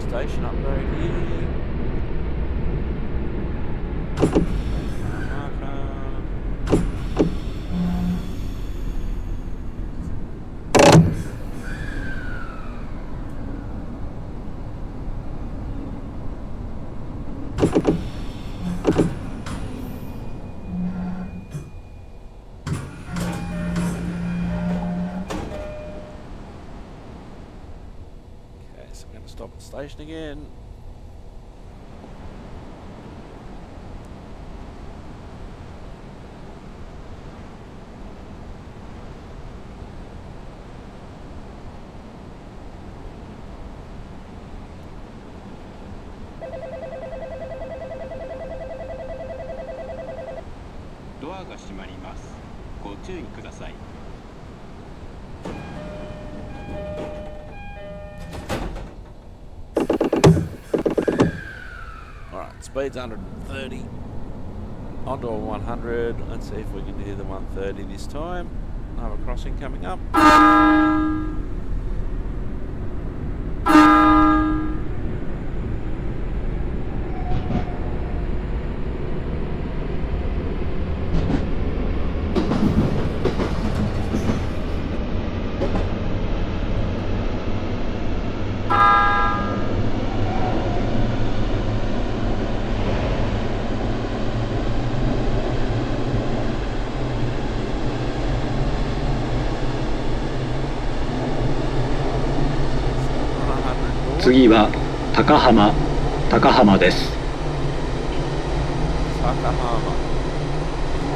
Station upgrade here. Okay, so I'm going to stop at the station again. Door が閉まります。ご注意ください。Alright, speed's 130. Onto a 100. Let's see if we can do the 130 this time. Another crossing coming up.次は高浜です。Takahama.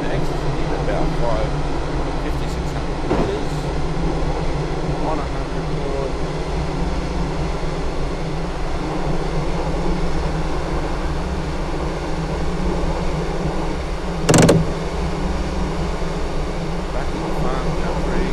Next, in about 5,600 meters. On 100 board. Back in the farm country.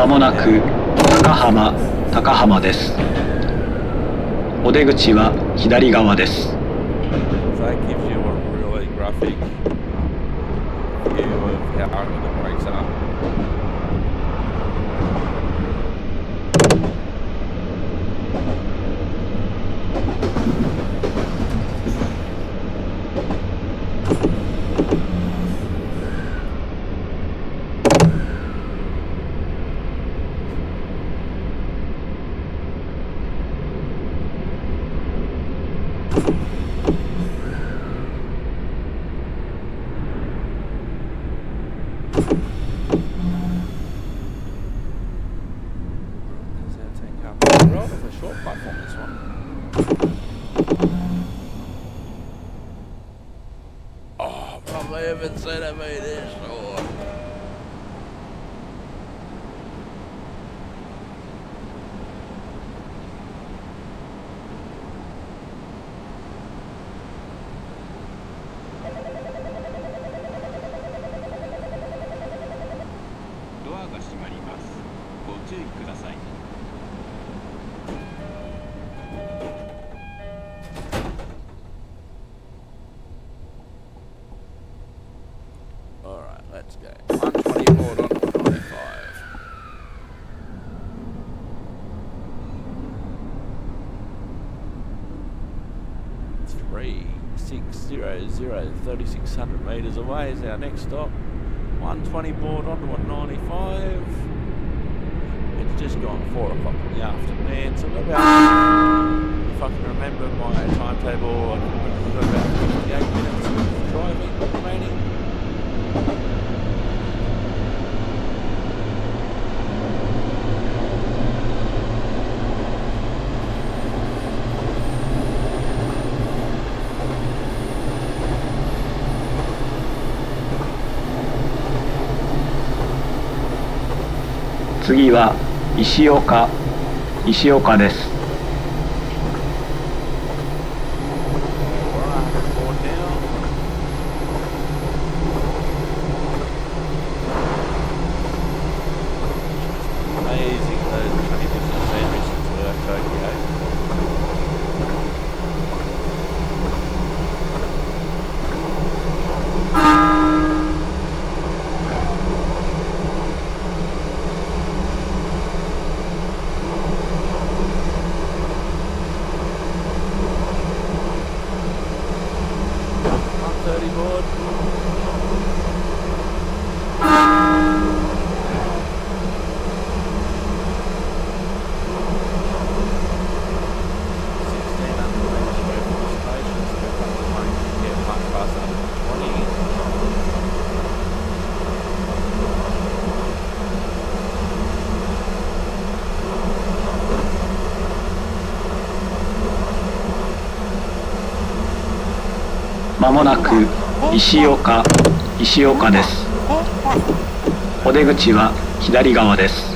まもなく高浜です。お出口は左側です。 That gives you a really graphic view of how ugly the brakes are. Short platform, this one. Oh, probably haven't seen it be this short. Alright, let's go. 120 board on 95. Three, 600, 3,600 metres away is our next stop. 120 board onto a 95. It's just gone 4 o'clock in the afternoon, so we're about, if I can remember my timetable, I can remember we've got about 58 minutes of driving remaining.次は石岡です。まもなく石岡です。お出口は左側です。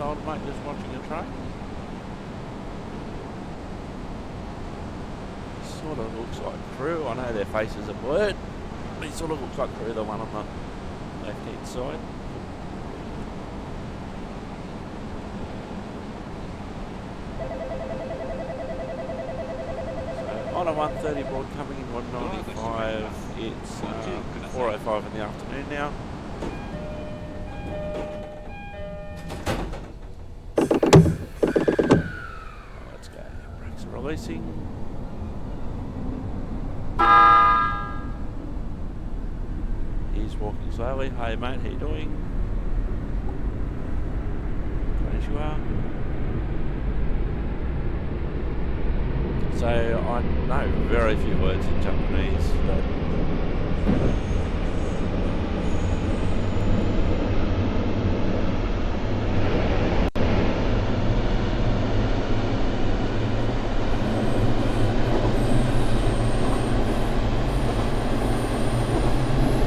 Old mate just watching a train. Sort of looks like crew. I know their faces are blurred, but he sort of looks like crew, the one on the left hand side. So on a 130 board coming in 195, it's 4:05 in the afternoon now. releasing. He's walking slowly. Hey mate, how you doing? Konnichiwa. So I know very few words in Japanese.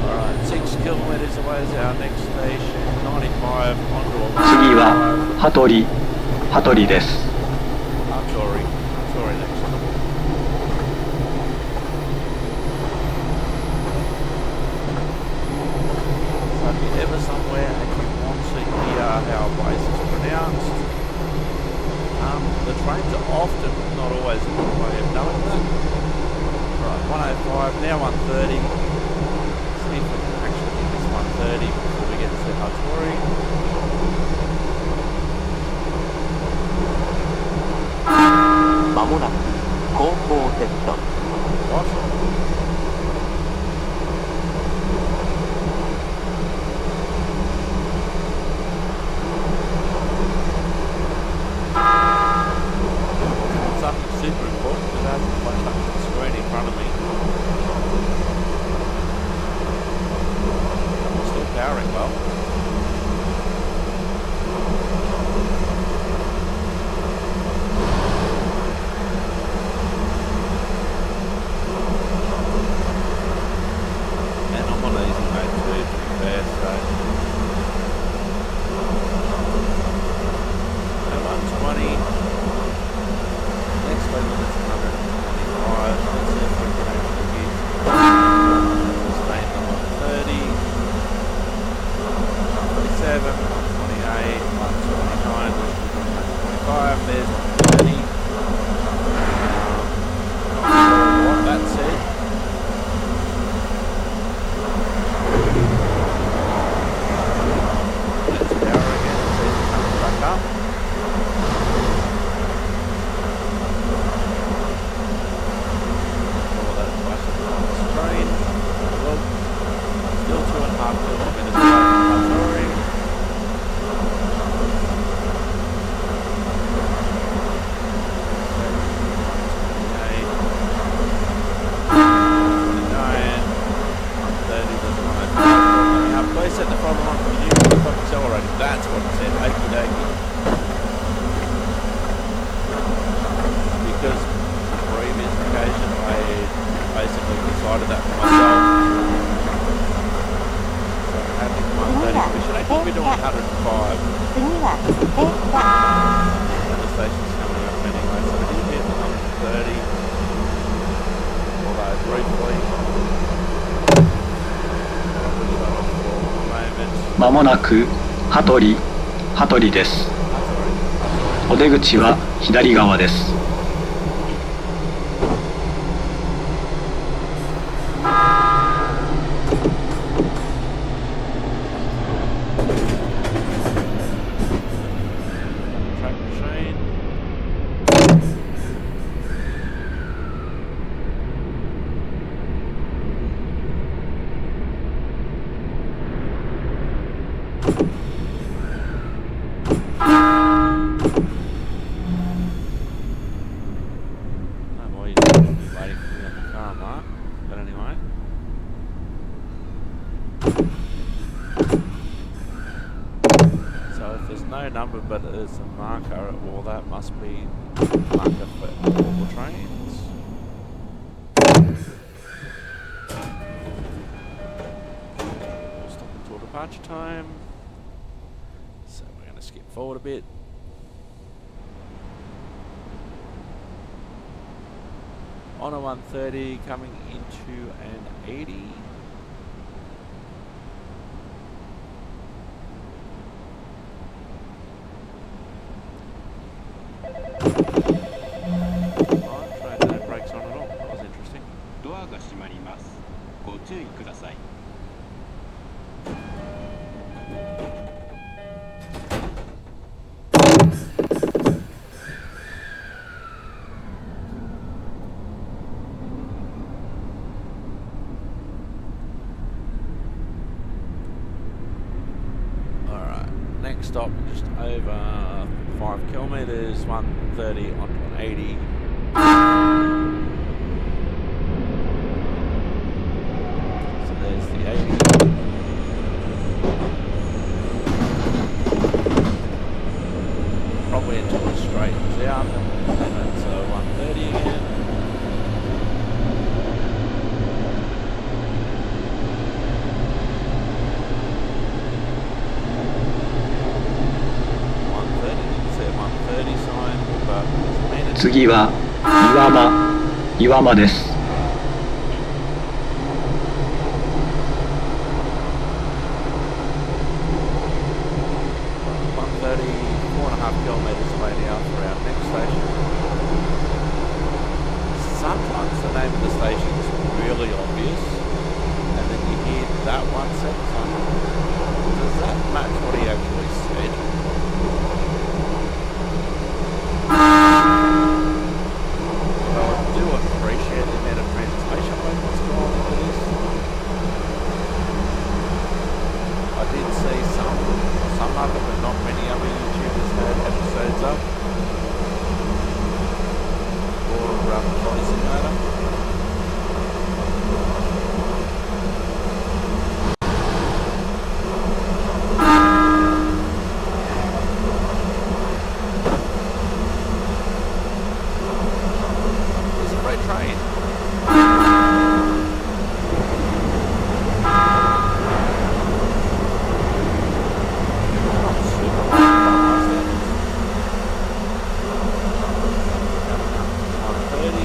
Alright, 6 kilometers away is our next station. 95 onto a 次は羽鳥です。Hattori next. So if you're ever somewhere and you want to hear how a place is pronounced, the trains are often, but not always, a good way of knowing that. Right, 105, now 130. See if we can actually get this 130 before we get to Hattori. What? Something super important because that's the flash up the screen in front of me. We're still powering well. And I'm on easy mode too, to be fair, so. So 120. Next speed limit's 125. Let's see if we can actually get sustain the 130. 127, 128, 129, 125. There's 130. Not sure what that said. Let's power again and see if it comes back up. All that flashing on the screen. Well, still 2.5 kilometers away from Hattori. Please set the throttle on for you. Stop accelerating. That's what it said. Okie dokie. Because the previous occasion I basically decided that for myself. So I'm happy with 130. We should actually be doing 105. And the station's coming up anyway. So we did hit 130. Although briefly. まもなく羽鳥です。お出口は左側です。Track machine. No more, he's waiting for me on the car mark. But anyway. So if there's no number but there's a marker, well that must be a marker for all the trains. Stop until departure time. So we're going to skip forward a bit. On a 130 coming into an 80. Train no brakes on at all. That was interesting. ドアが閉まります。ご注意ください。next stop, just over 5 kilometres, 130 onto an 80. So there's the 80. Probably until it straightens out, and then it's 130 again.次は岩間です。Sometimes the name of the station is really obvious, and then you hear that one sentence. Does that match what he actually said? Well, I do appreciate the amount of presentation work that's gone into this. I did see some of it, but not many other YouTubers had episodes up. Flight Simulator. It's a great train. Not super by my standards. 130.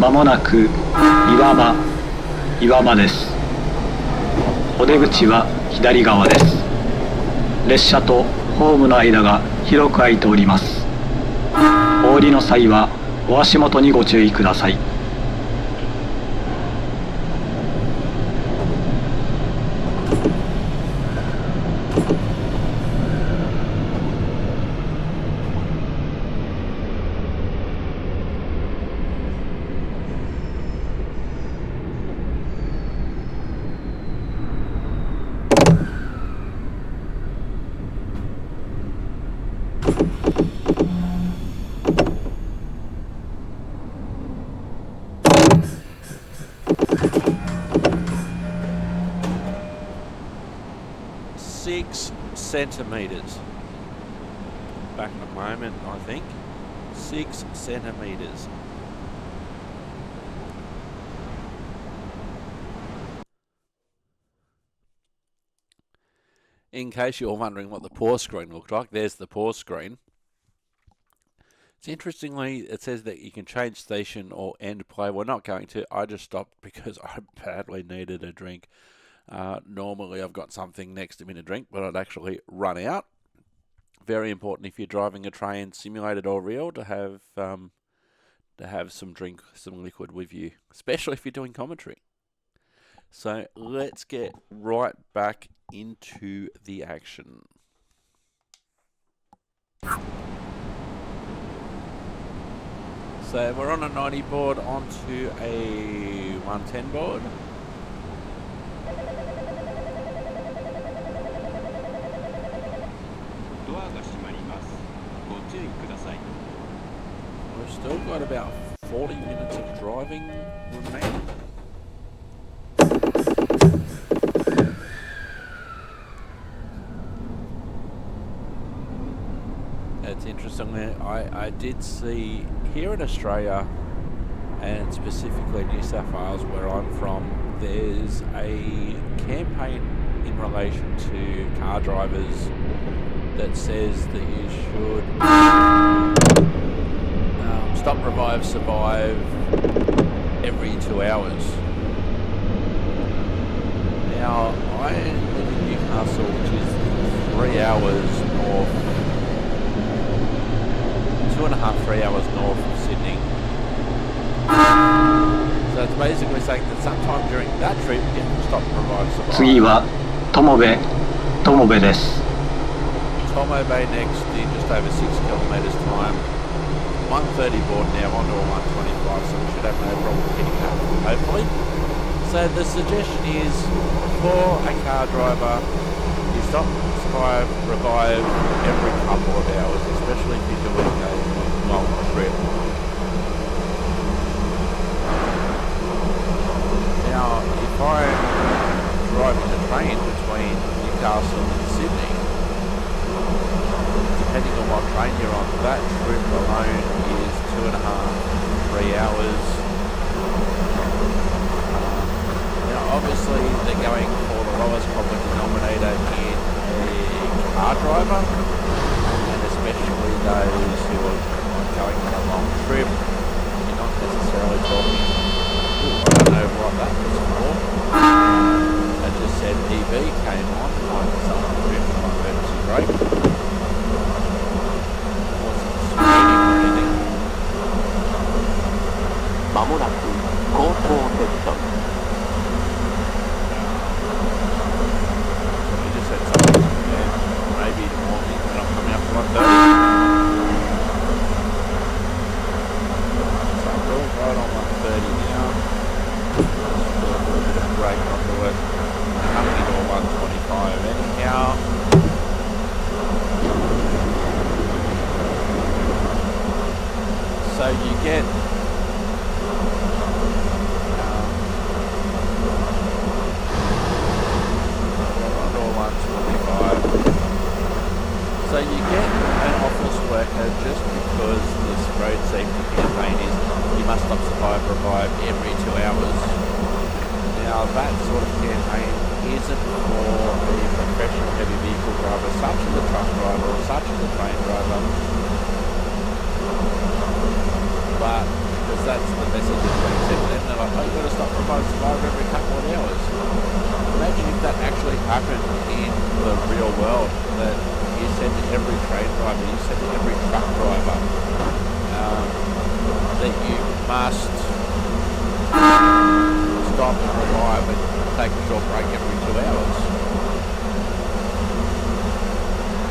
まもなく岩間です。お出口は左側です。列車とホームの間が広く空いております。お降りの際はお足元にご注意ください。Centimeters. Back in a moment, I think. 6 centimeters. In case you're wondering what the pause screen looked like, there's the pause screen. It's interestingly, it says that you can change station or end play. We're not going to. I just stopped because I badly needed a drink. Normally I've got something next to me to drink, but I'd actually run out. Very important if you're driving a train, simulated or real, to have some drink, some liquid with you, especially if you're doing commentary. So let's get right back into the action. So we're on a 90 board onto a 110 board. We've still got about 40 minutes of driving remaining. It's interesting. I did see here in Australia, and specifically New South Wales, where I'm from, there's a campaign in relation to car drivers that says that you should stop, revive, survive every 2 hours. Now, I live in Newcastle, which is 3 hours north, 2.5, 3 hours north of Sydney. So it's basically saying that sometime during that trip, you can stop, revive, survive. 次は友部です。 Tomo Bay next in just over 6 kilometres time. 130 board now, onto a 125, so we should have no problem hitting that, hopefully. So the suggestion is, for a car driver, you stop, survive, revive every couple of hours, especially if you're doing a long trip. Now, if I'm driving a train between Newcastle and Sydney, depending on what train you're on, that trip alone is 2.5, 3 hours. Now obviously they're going for the lowest common denominator in a car driver, and especially those who are going on a long trip. You're not necessarily talking, I don't know what that was for. I just said EV came on someone tripped on emergency brake. まもなく高校セクション。 You just said something, yeah, maybe the morning when I'm coming up to 1:30. So I'm doing right on 1:30 now. Just do a little bit of break onto it. Coming into a 1:25 anyhow. So you get So you get an office worker just because this road safety campaign is you must stop, survive, revive every 2 hours. Now that sort of campaign isn't for a professional heavy vehicle driver such as a truck driver or such as a train driver, but because that's the message that's being sent to them. They're like, oh, you've got to stop, revive, survive every couple of hours. Imagine if that actually happened in the real world, that you said to every train driver, you said to every truck driver, that you must stop and revive and take a short break every 2 hours.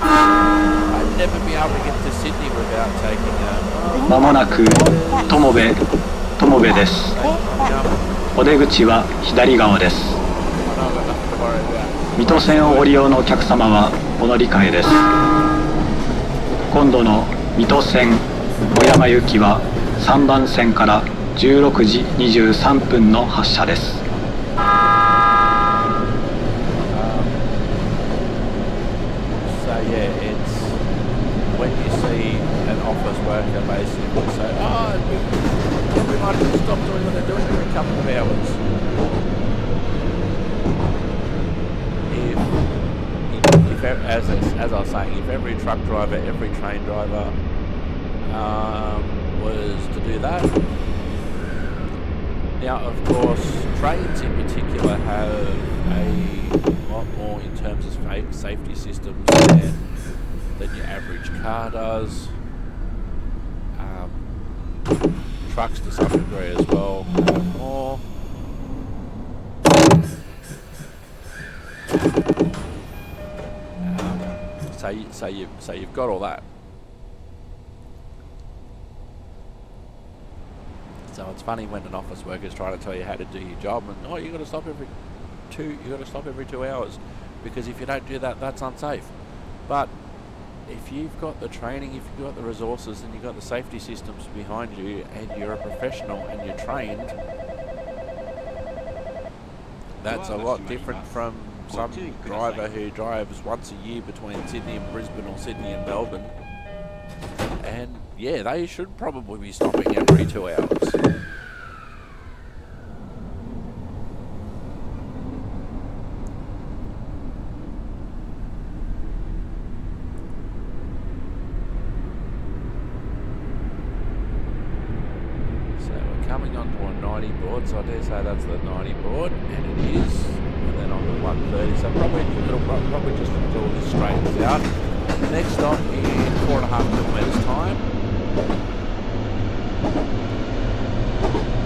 I'd never be able to get to Sydney without taking a... まもなく友部です。お出口は左側です。水戸線をご利用のお客様はお乗り換えです。今度の水戸線小山行きは3番線から16時23分の発車です。So yeah, it's when you see an office worker basically say, oh, we might have to stop doing what they're doing every couple of hours. As I was saying, if every truck driver, every train driver was to do that. Now, of course, trains in particular have a lot more in terms of safety systems than your average car does. Trucks to some degree as well have more. So you've got all that. So it's funny when an office worker's trying to tell you how to do your job, and oh, you got to stop every 2 hours, because if you don't do that, that's unsafe. But if you've got the training, if you've got the resources, and you've got the safety systems behind you, and you're a professional and you're trained, that's a lot different from some driver who drives once a year between Sydney and Brisbane or Sydney and Melbourne. And yeah, they should probably be stopping every 2 hours. 90 board, so I dare say that's the 90 board, and it is. And then on the 130, so probably just until this straightens out. Next stop in 4.5 kilometres time.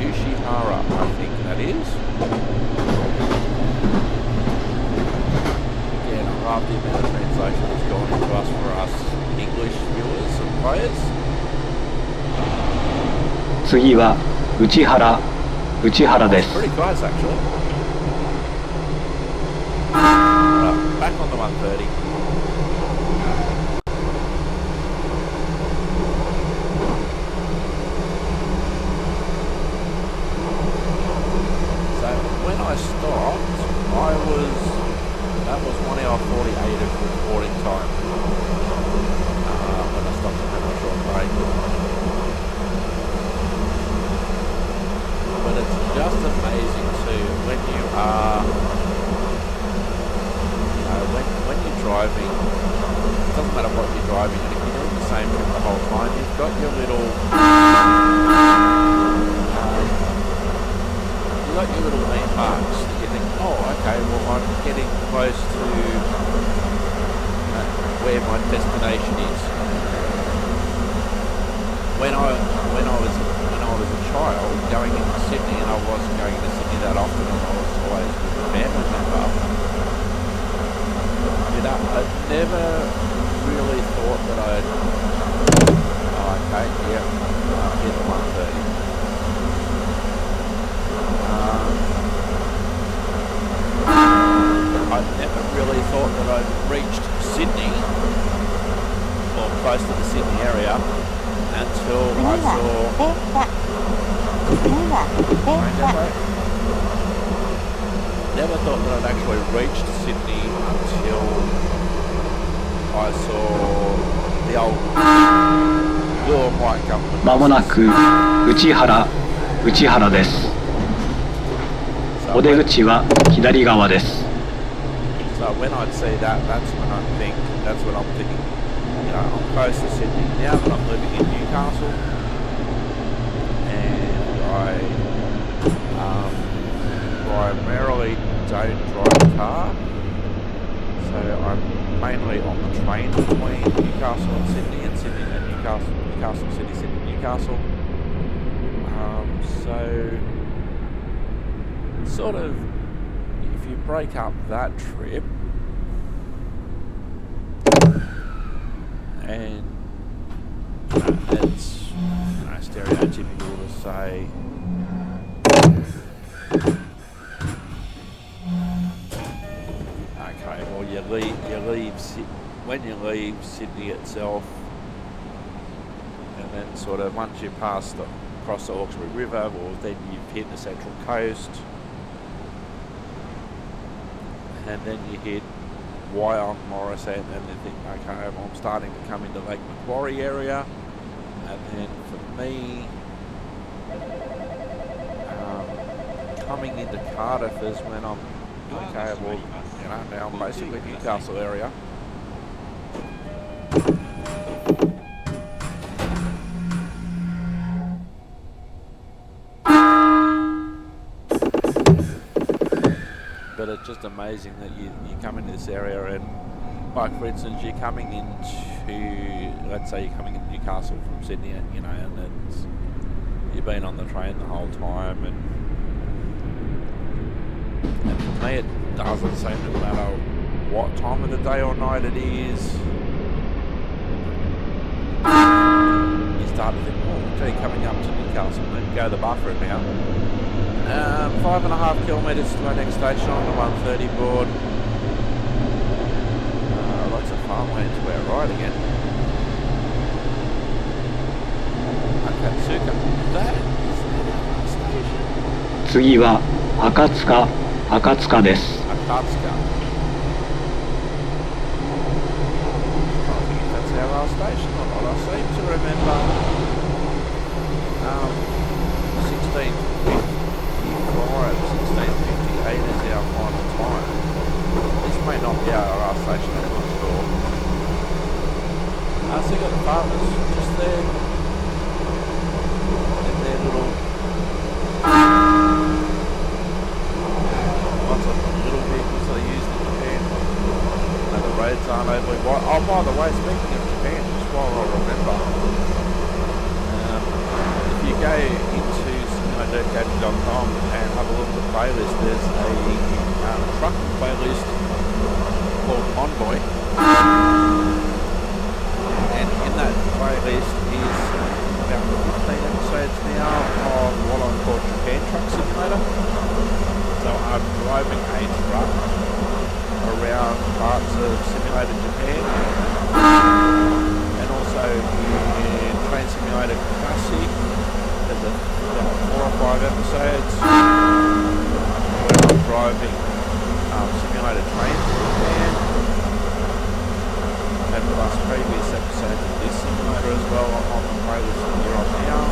Ushihara, I think that is. Again, I love the amount of translation that's gone into us for us English viewers and players. 次は内原です。 Pretty close actually. Right, back on the 130. So when I stopped, that was 1 hour 48 of recording time. When I stopped and had a short break. But it's just amazing too when you are, when you're driving, it doesn't matter what you're driving, and if you're doing the same trip the whole time, you've got your little landmarks that you think, oh okay, well I'm getting close to where my destination is. When I was a child going into Sydney, and I wasn't going into Sydney that often, and I was always with a family member, I never really thought that I'd, hit the 130. I never really thought that I'd reached Sydney, or close to the Sydney area, until I saw... Never thought that I'd actually reached Sydney until I saw the old blue and white government. まもなく内原です。お出口は左側です。 So when I see that, that's what I'm thinking. You know, I'm close to Sydney now, but I'm living in Newcastle, and I primarily don't drive a car, so I'm mainly on the train between Newcastle and Sydney, and Sydney and Newcastle, Newcastle, Sydney, Sydney, Newcastle. So sort of, if you break up that trip, and it's stereotypical to say okay, well when you leave Sydney itself, and then sort of once you cross the Hawkesbury River, well then you've hit the Central Coast, and then you hit Wyong, Morris, and then you think, okay, well, I'm starting to come into Lake Macquarie area, and then for me, coming into Cardiff is when I'm, okay, well, you know, now I'm basically Newcastle area. But it's just amazing that you come into this area, and like for instance, you're coming into, let's say you're coming into Newcastle from Sydney, and you know, and you've been on the train the whole time, and for me it doesn't seem to matter what time of the day or night it is. You start to think, oh, gee, coming up to Newcastle, and then go to the buffer now. 5.5 kilometres to our next station on the 130 board. Lots of farmland to our right again. Akatsuka. That is our station. 次は赤塚です。Akatsuka. I think that's our last station or not. I seem to remember 1658 is our final time. This may not be our last station, I'm not sure. So you got the farmers just there in their little by the way, speaking of Japan, just while I remember, if you go into simulatederk.com and have a look at the playlist, there's a trucking playlist called Envoy, and in that playlist is about 15 episodes now of what I call Japan Truck Simulator. So I'm driving a truck around parts of Simulated Japan, and also in Train Simulator Classic. There's about 4 or 5 episodes where I'm driving simulated trains in Japan, and plus previous episodes of this simulator as well on the playlist that you're on now.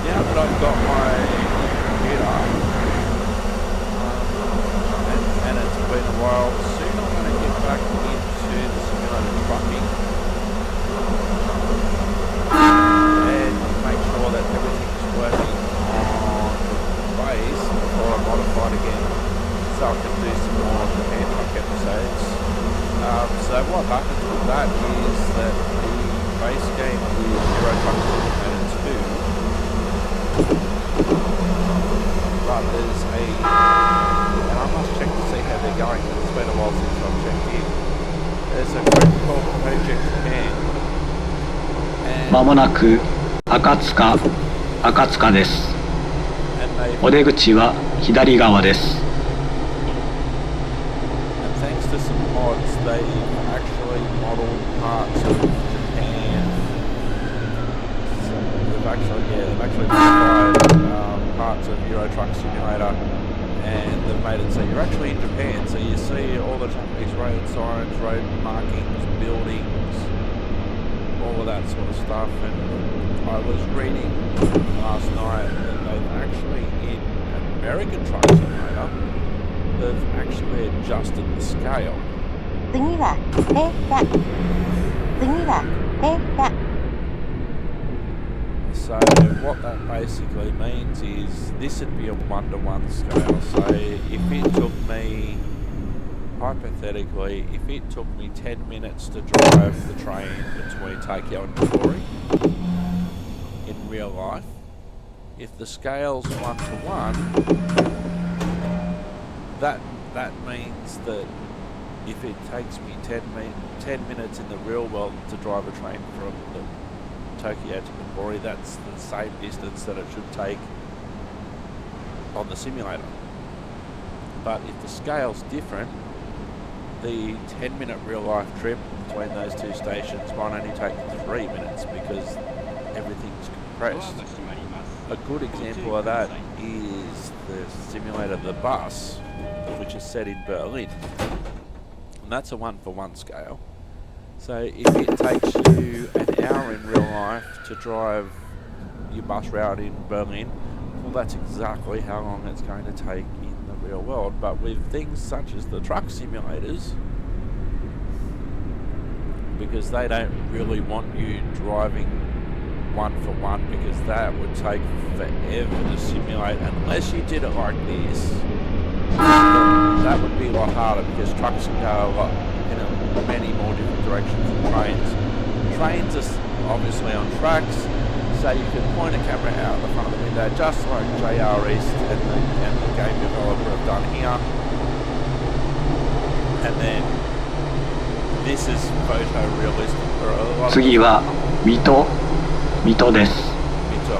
Now that I've got my computer, and it's been a while, soon I'm going to get back into the simulated trucking and make sure that everything's working on the base before I modify it again, so I can do some more Japan truck episodes. So what happens with that is that the base game is Euro Truck Simulator 2. But there's and I must check to see how they're going, because it's been a while since I've checked in. There's a group called Project Japan. まもなく赤塚です。お出口は左側です。And thanks to some mods, they've actually modeled parts of Japan. So they've actually modified parts of Euro Truck Simulator, and they've made it so you're actually in Japan. So you see all the Japanese road signs, road markings, buildings, all of that sort of stuff. And I was reading last night that they've actually, in American Truck Simulator, they've actually adjusted the scale. 次は停車。次は停車。 So what that basically means is this would be a 1-to-1 scale. So if it took me, hypothetically, if it took me 10 minutes to drive the train between Tokyo and Midori in real life, if the scale's 1-to-1, that means that if it takes me 10 minutes in the real world to drive a train from Tokyo to Midori, that's the same distance that it should take on the simulator. But if the scale's different, the 10-minute real life trip between those two stations might only take 3 minutes because everything's compressed. A good example of that is the simulator The Bus, which is set in Berlin, and that's a 1-for-1 scale. So if it takes you an hour in real life to drive your bus route in Berlin, well, that's exactly how long it's going to take in the real world. But with things such as the truck simulators, because they don't really want you driving 1-for-1, because that would take forever to simulate unless you did it like this. That would be a lot harder, because trucks can go a lot in many more different directions than trains. Trains are obviously on tracks, so you can point a camera out the front of the window, just like JR East and the game developer have done here. And then this is photorealistic for a lot of. 次は水戸です。Mito.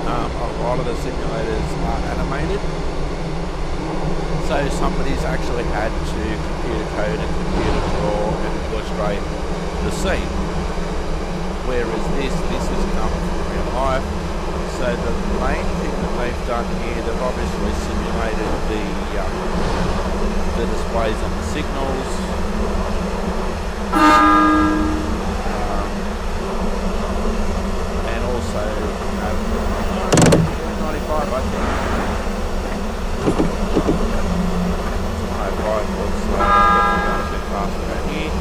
A lot of the simulators are animated, so somebody's actually had to computer code and computer draw and illustrate the scene. Whereas this has come from real life. So the main thing that they've done here, they've obviously simulated the displays on the signals. And also 95, I think. 105 was definitely going a bit faster than here.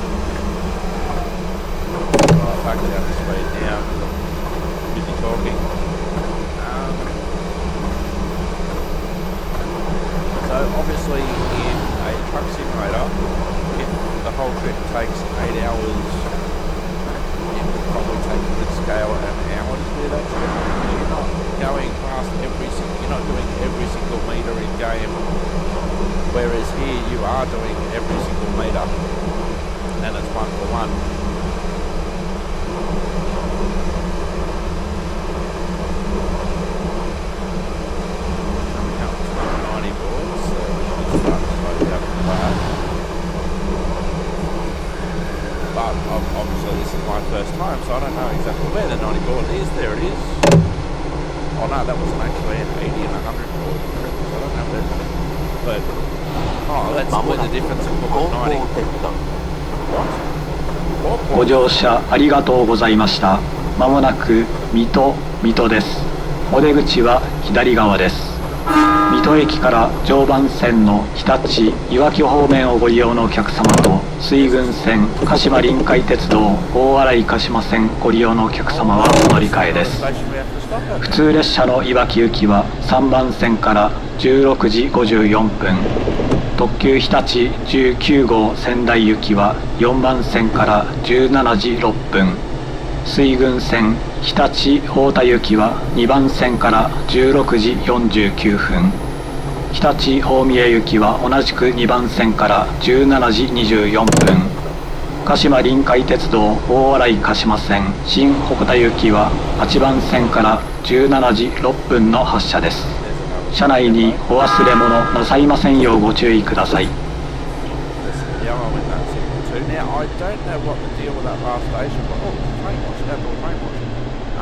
Right, back down the speed now because I'm busy talking. obviously in a truck simulator, if the whole trip takes 8 hours, it would probably take a good scale an hour to do that trip. You're not going past you're not doing every single meter in game, whereas here you are doing every single meter, and it's 1 for 1. Coming up to 90 boards, so we should start to slow down the class. But obviously this is my first time, so I don't know exactly where the 90 board is. There it is. Oh no, that wasn't actually an 80 and 100 board trip, so I don't know where it is. But, oh, let's split the difference and put 90. What? ご乗車ありがとうございました。まもなく水戸です。お出口は左側です。水戸駅から常磐線の日立いわき方面をご利用のお客様と、水郡線鹿島臨海鉄道大洗鹿島線ご利用のお客様はお乗り換えです。普通列車のいわき行きは3番線から16時54分、特急日立19号仙台行きは4番線から17時6分、水郡線日立太田行きは2番線から16時49分、日立大宮行きは同じく2番線から17時24分、鹿島臨海鉄道大洗鹿島線新鉾田行きは8番線から17時6分の発車です。車内にお忘れ物なさいませんようご注意ください。Now, I don't know what the deal with that last station was. Oh, train watch, outdoor train watch. I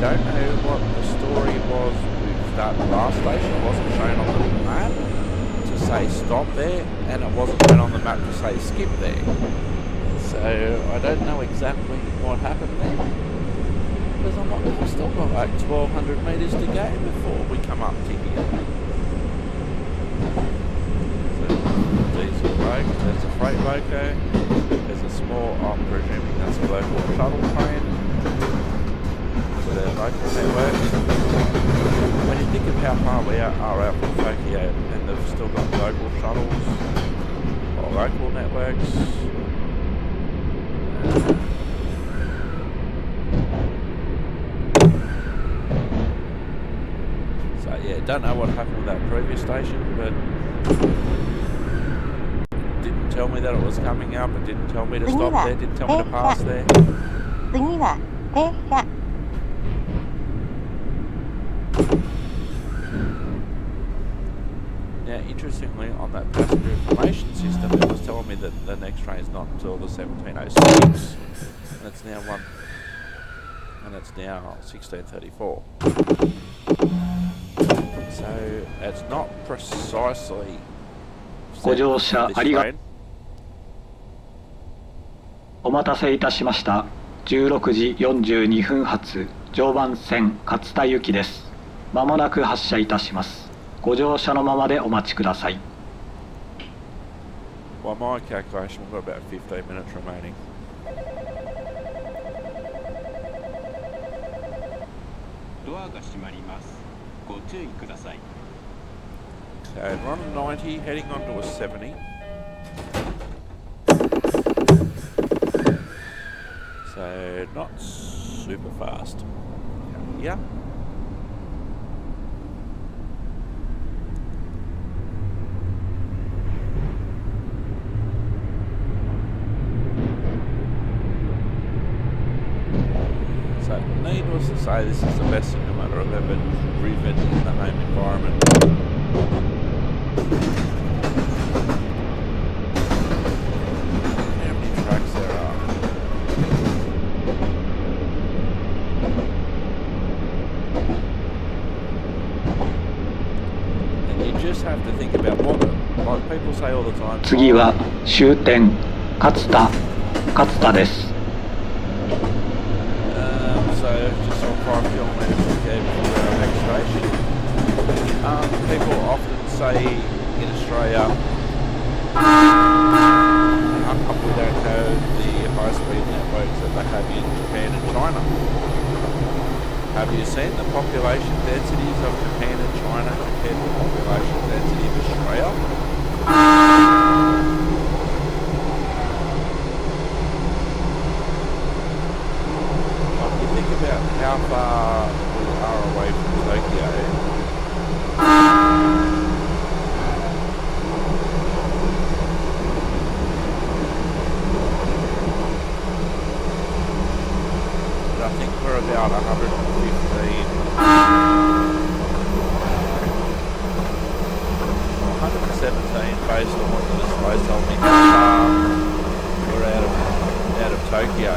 don't know what the story was with that last station. It wasn't shown on the map to say stop there, and it wasn't shown on the map to say skip there. So, I don't know exactly what happened there. Because we've still got like 1,200 metres to go before we come up to here. Diesel loco, there's a freight loco, there's a small, I'm presuming that's a local shuttle train, so they're local networks. When you think of how far we are out from Tokyo, and they've still got local shuttles, or local networks. So yeah, don't know what happened with that previous station, but tell me that it was coming up, and didn't tell me to stop there, didn't tell me to pass there. 次は停車。Now, interestingly, on that passenger information system, it was telling me that the next train is not until the 1706, and it's now 1634. So it's not precisely. ご乗車ありがとう。お待たせいたしました。16時42分発常磐線勝田行きです。まもなく発車いたします。ご乗車のままでお待ちください。By my calculation, we've got about 15 minutes remaining. So we're on a 90, heading on to a 70. So not super fast. Yeah. So needless to say, this is the best simulator I've ever driven in the home environment. How many tracks there are? And you just have to think about what, like people say all the time. 次は終点勝田です。So just on 5 kilometres from here before our next station. People often say in Australia, how come we don't have the high-speed networks that they have in Japan and China? Have you seen the population densities of Japan and China compared to the population density of Australia? If you think about how far we are away from Tokyo, I think we're about 115, 117 based on what the display told me how far we're out of Tokyo.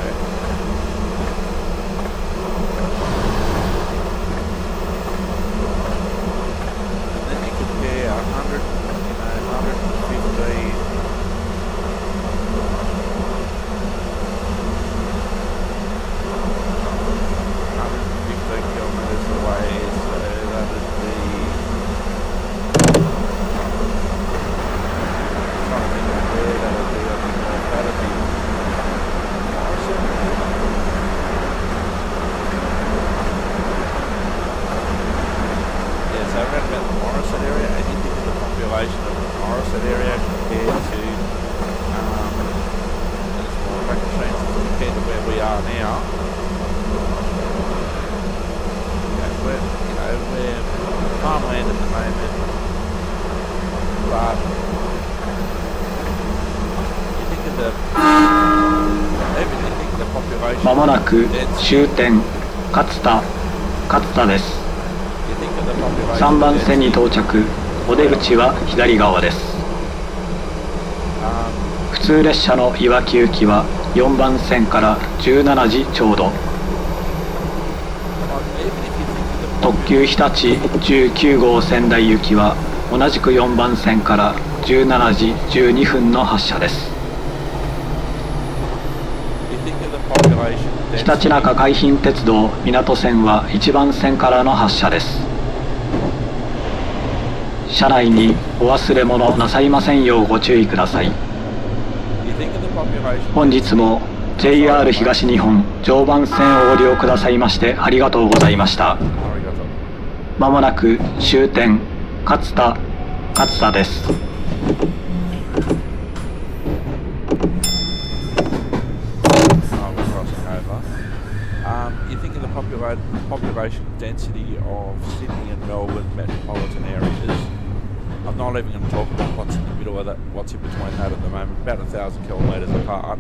And then you compare 115. 115 kilometers away, so that would be, I'm trying to think of where that would be on the north. That would be Morrison. Yeah, so around about the Morrison area, and you think of the population of the Morrison area compared to smaller back machines compared to where we are now. We're farmland at the moment, but you think of the population. まもなく終点勝田です。3番線に到着。お出口は左側です。普通列車のいわき行きは4番線から17時ちょうど。特急日立19号仙台行きは同じく4番線から17時12分の発車です。ひたちなか海浜鉄道港線は1番線からの発車です。車内にお忘れ物なさいませんようご注意ください。本日も JR 東日本常磐線をご利用くださいましてありがとうございました。まもなく終点勝田です。You think of the population density of Sydney and Melbourne metropolitan areas. I'm not even going to talk about what's in the middle of that, what's in between that at the moment, about 1,000 kilometres apart.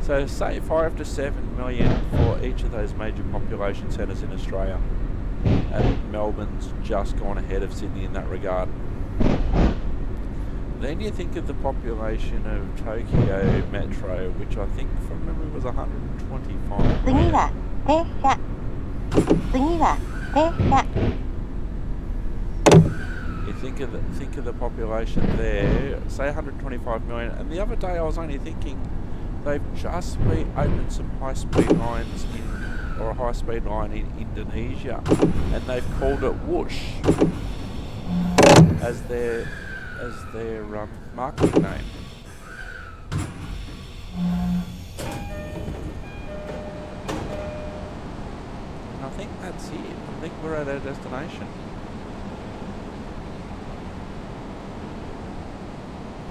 So say 5 to 7 million for each of those major population centres in Australia. And Melbourne's just gone ahead of Sydney in that regard. Then you think of the population of Tokyo Metro, which I think from memory was 125 million. You think of the population there, say 125 million. And the other day I was only thinking they've just opened some high-speed lines or a high-speed line in Indonesia, and they've called it Whoosh as their marketing name. And I think that's it. I think we're at our destination.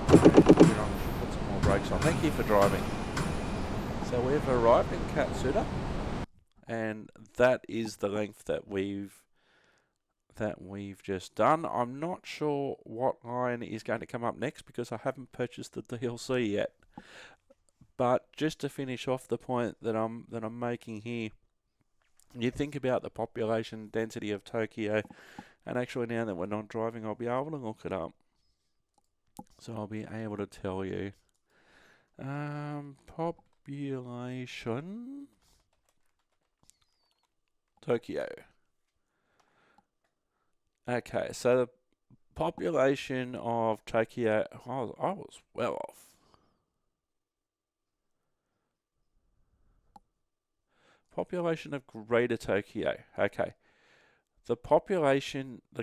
Put some more brakes on. Thank you for driving. So we've arrived in Katsuta, and that is the length that we've just done. I'm not sure what line is going to come up next because I haven't purchased the DLC yet. But just to finish off the point that I'm making here, you think about the population density of Tokyo, and actually now that we're not driving, I'll be able to look it up. So I'll be able to tell you. Population Tokyo. Okay, so the population of Tokyo, I was well off. Population of Greater Tokyo. Okay. The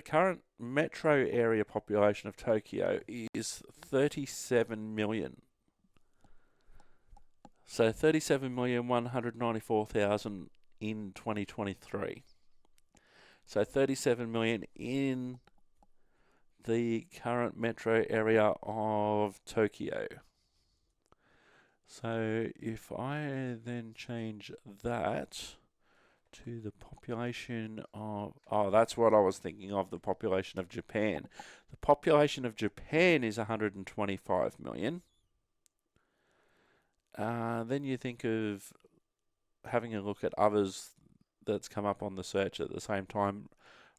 current metro area population of Tokyo is 37 million. So 37,194,000 in 2023. So 37 million in the current metro area of Tokyo. So if I then change that to the population of, oh, that's what I was thinking of, the population of Japan. The population of Japan is 125 million. Then you think of having a look at others that's come up on the search at the same time.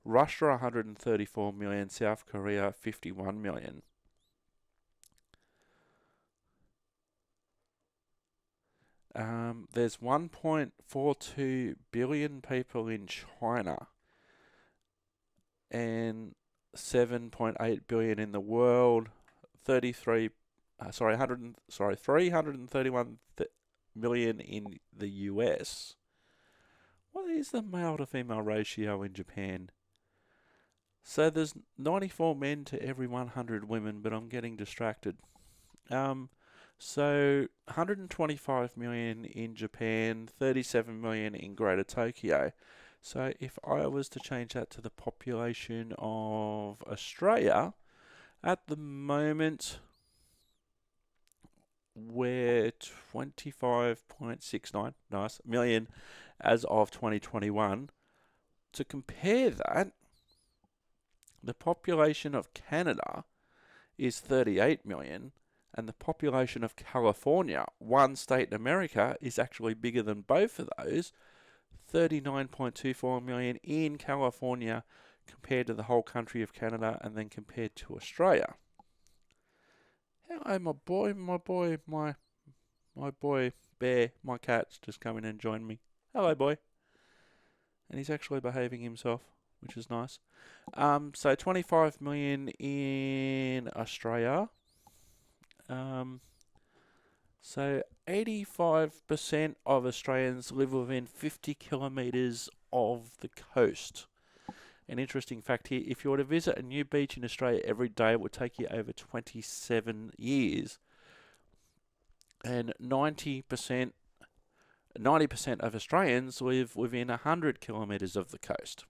Russia 134 million, South Korea 51 million. There's 1.42 billion people in China and 7.8 billion in the world. 331 million in the US. What is the male to female ratio in Japan? So there's 94 men to every 100 women, but I'm getting distracted. So 125 million in Japan, 37 million in Greater Tokyo. So if I was to change that to the population of Australia, at the moment we're 25.69 million as of 2021. To compare that, the population of Canada is 38 million, and the population of California, one state in America, is actually bigger than both of those, 39.24 million in California compared to the whole country of Canada, and then compared to Australia. Hello, my boy, Bear, my cat's just come in and joined me. Hello, boy. And he's actually behaving himself, which is nice. So 25 million in Australia. So 85% of Australians live within 50 kilometres of the coast. An interesting fact here, if you were to visit a new beach in Australia every day, it would take you over 27 years. And 90% of Australians live within 100 kilometres of the coast.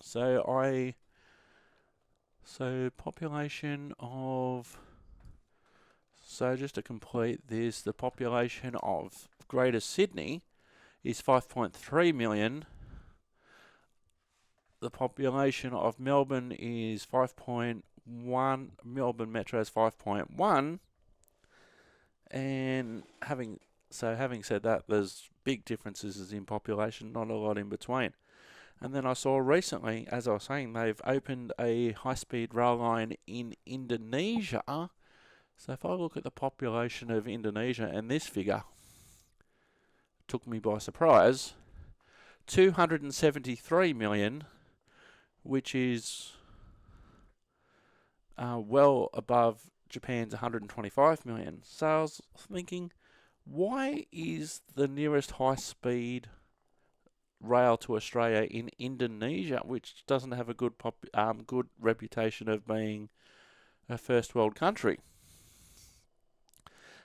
So population of, so just to complete this, the population of Greater Sydney is 5.3 million. The population of Melbourne is 5.1. Melbourne Metro is 5.1. And having said that, there's big differences in population, not a lot in between. And then I saw recently, as I was saying, they've opened a high-speed rail line in Indonesia. So if I look at the population of Indonesia, and this figure took me by surprise, 273 million, which is well above Japan's 125 million. So I was thinking, why is the nearest high-speed rail to Australia in Indonesia, which doesn't have a good reputation of being a first world country?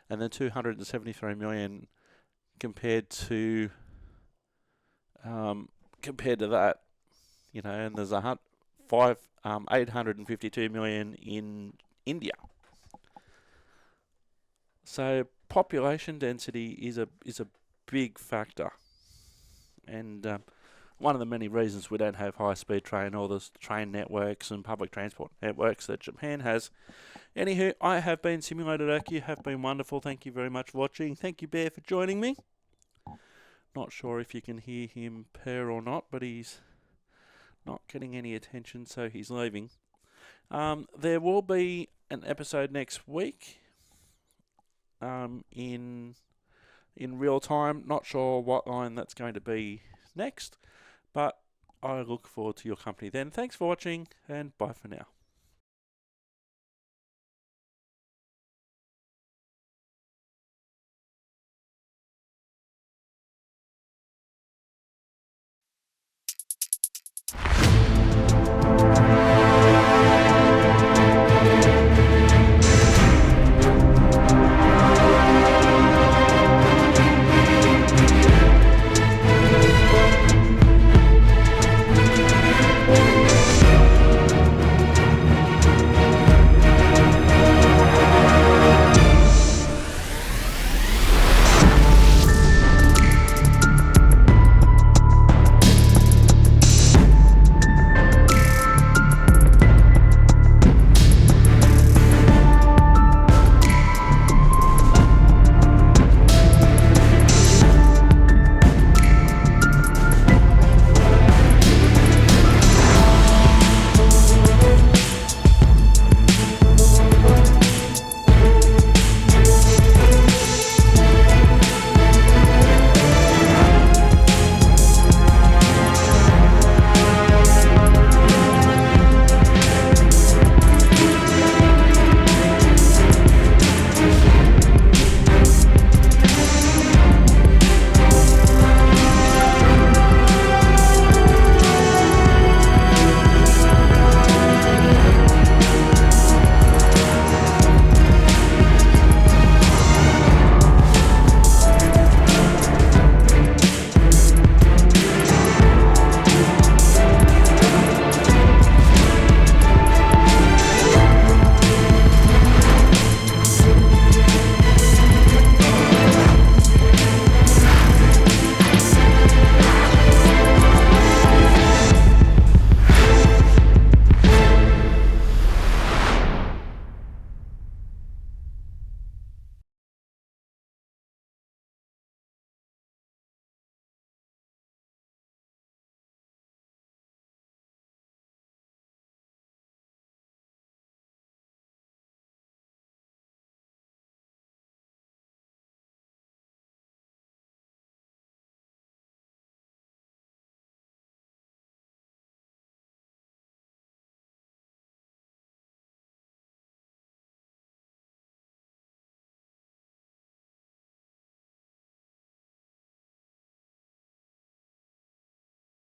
And then 273 million compared to that, you know, and there's 852 million in India. So population density is a big factor, and one of the many reasons we don't have high-speed train or the train networks and public transport networks that Japan has. Anywho, I have been Simulated Erk. You have been wonderful. Thank you very much for watching. Thank you, Bear, for joining me. Not sure if you can hear him purr or not, but he's not getting any attention, so he's leaving. There will be an episode next week in real time. Not sure what line that's going to be next, but I look forward to your company then. Thanks for watching, and bye for now.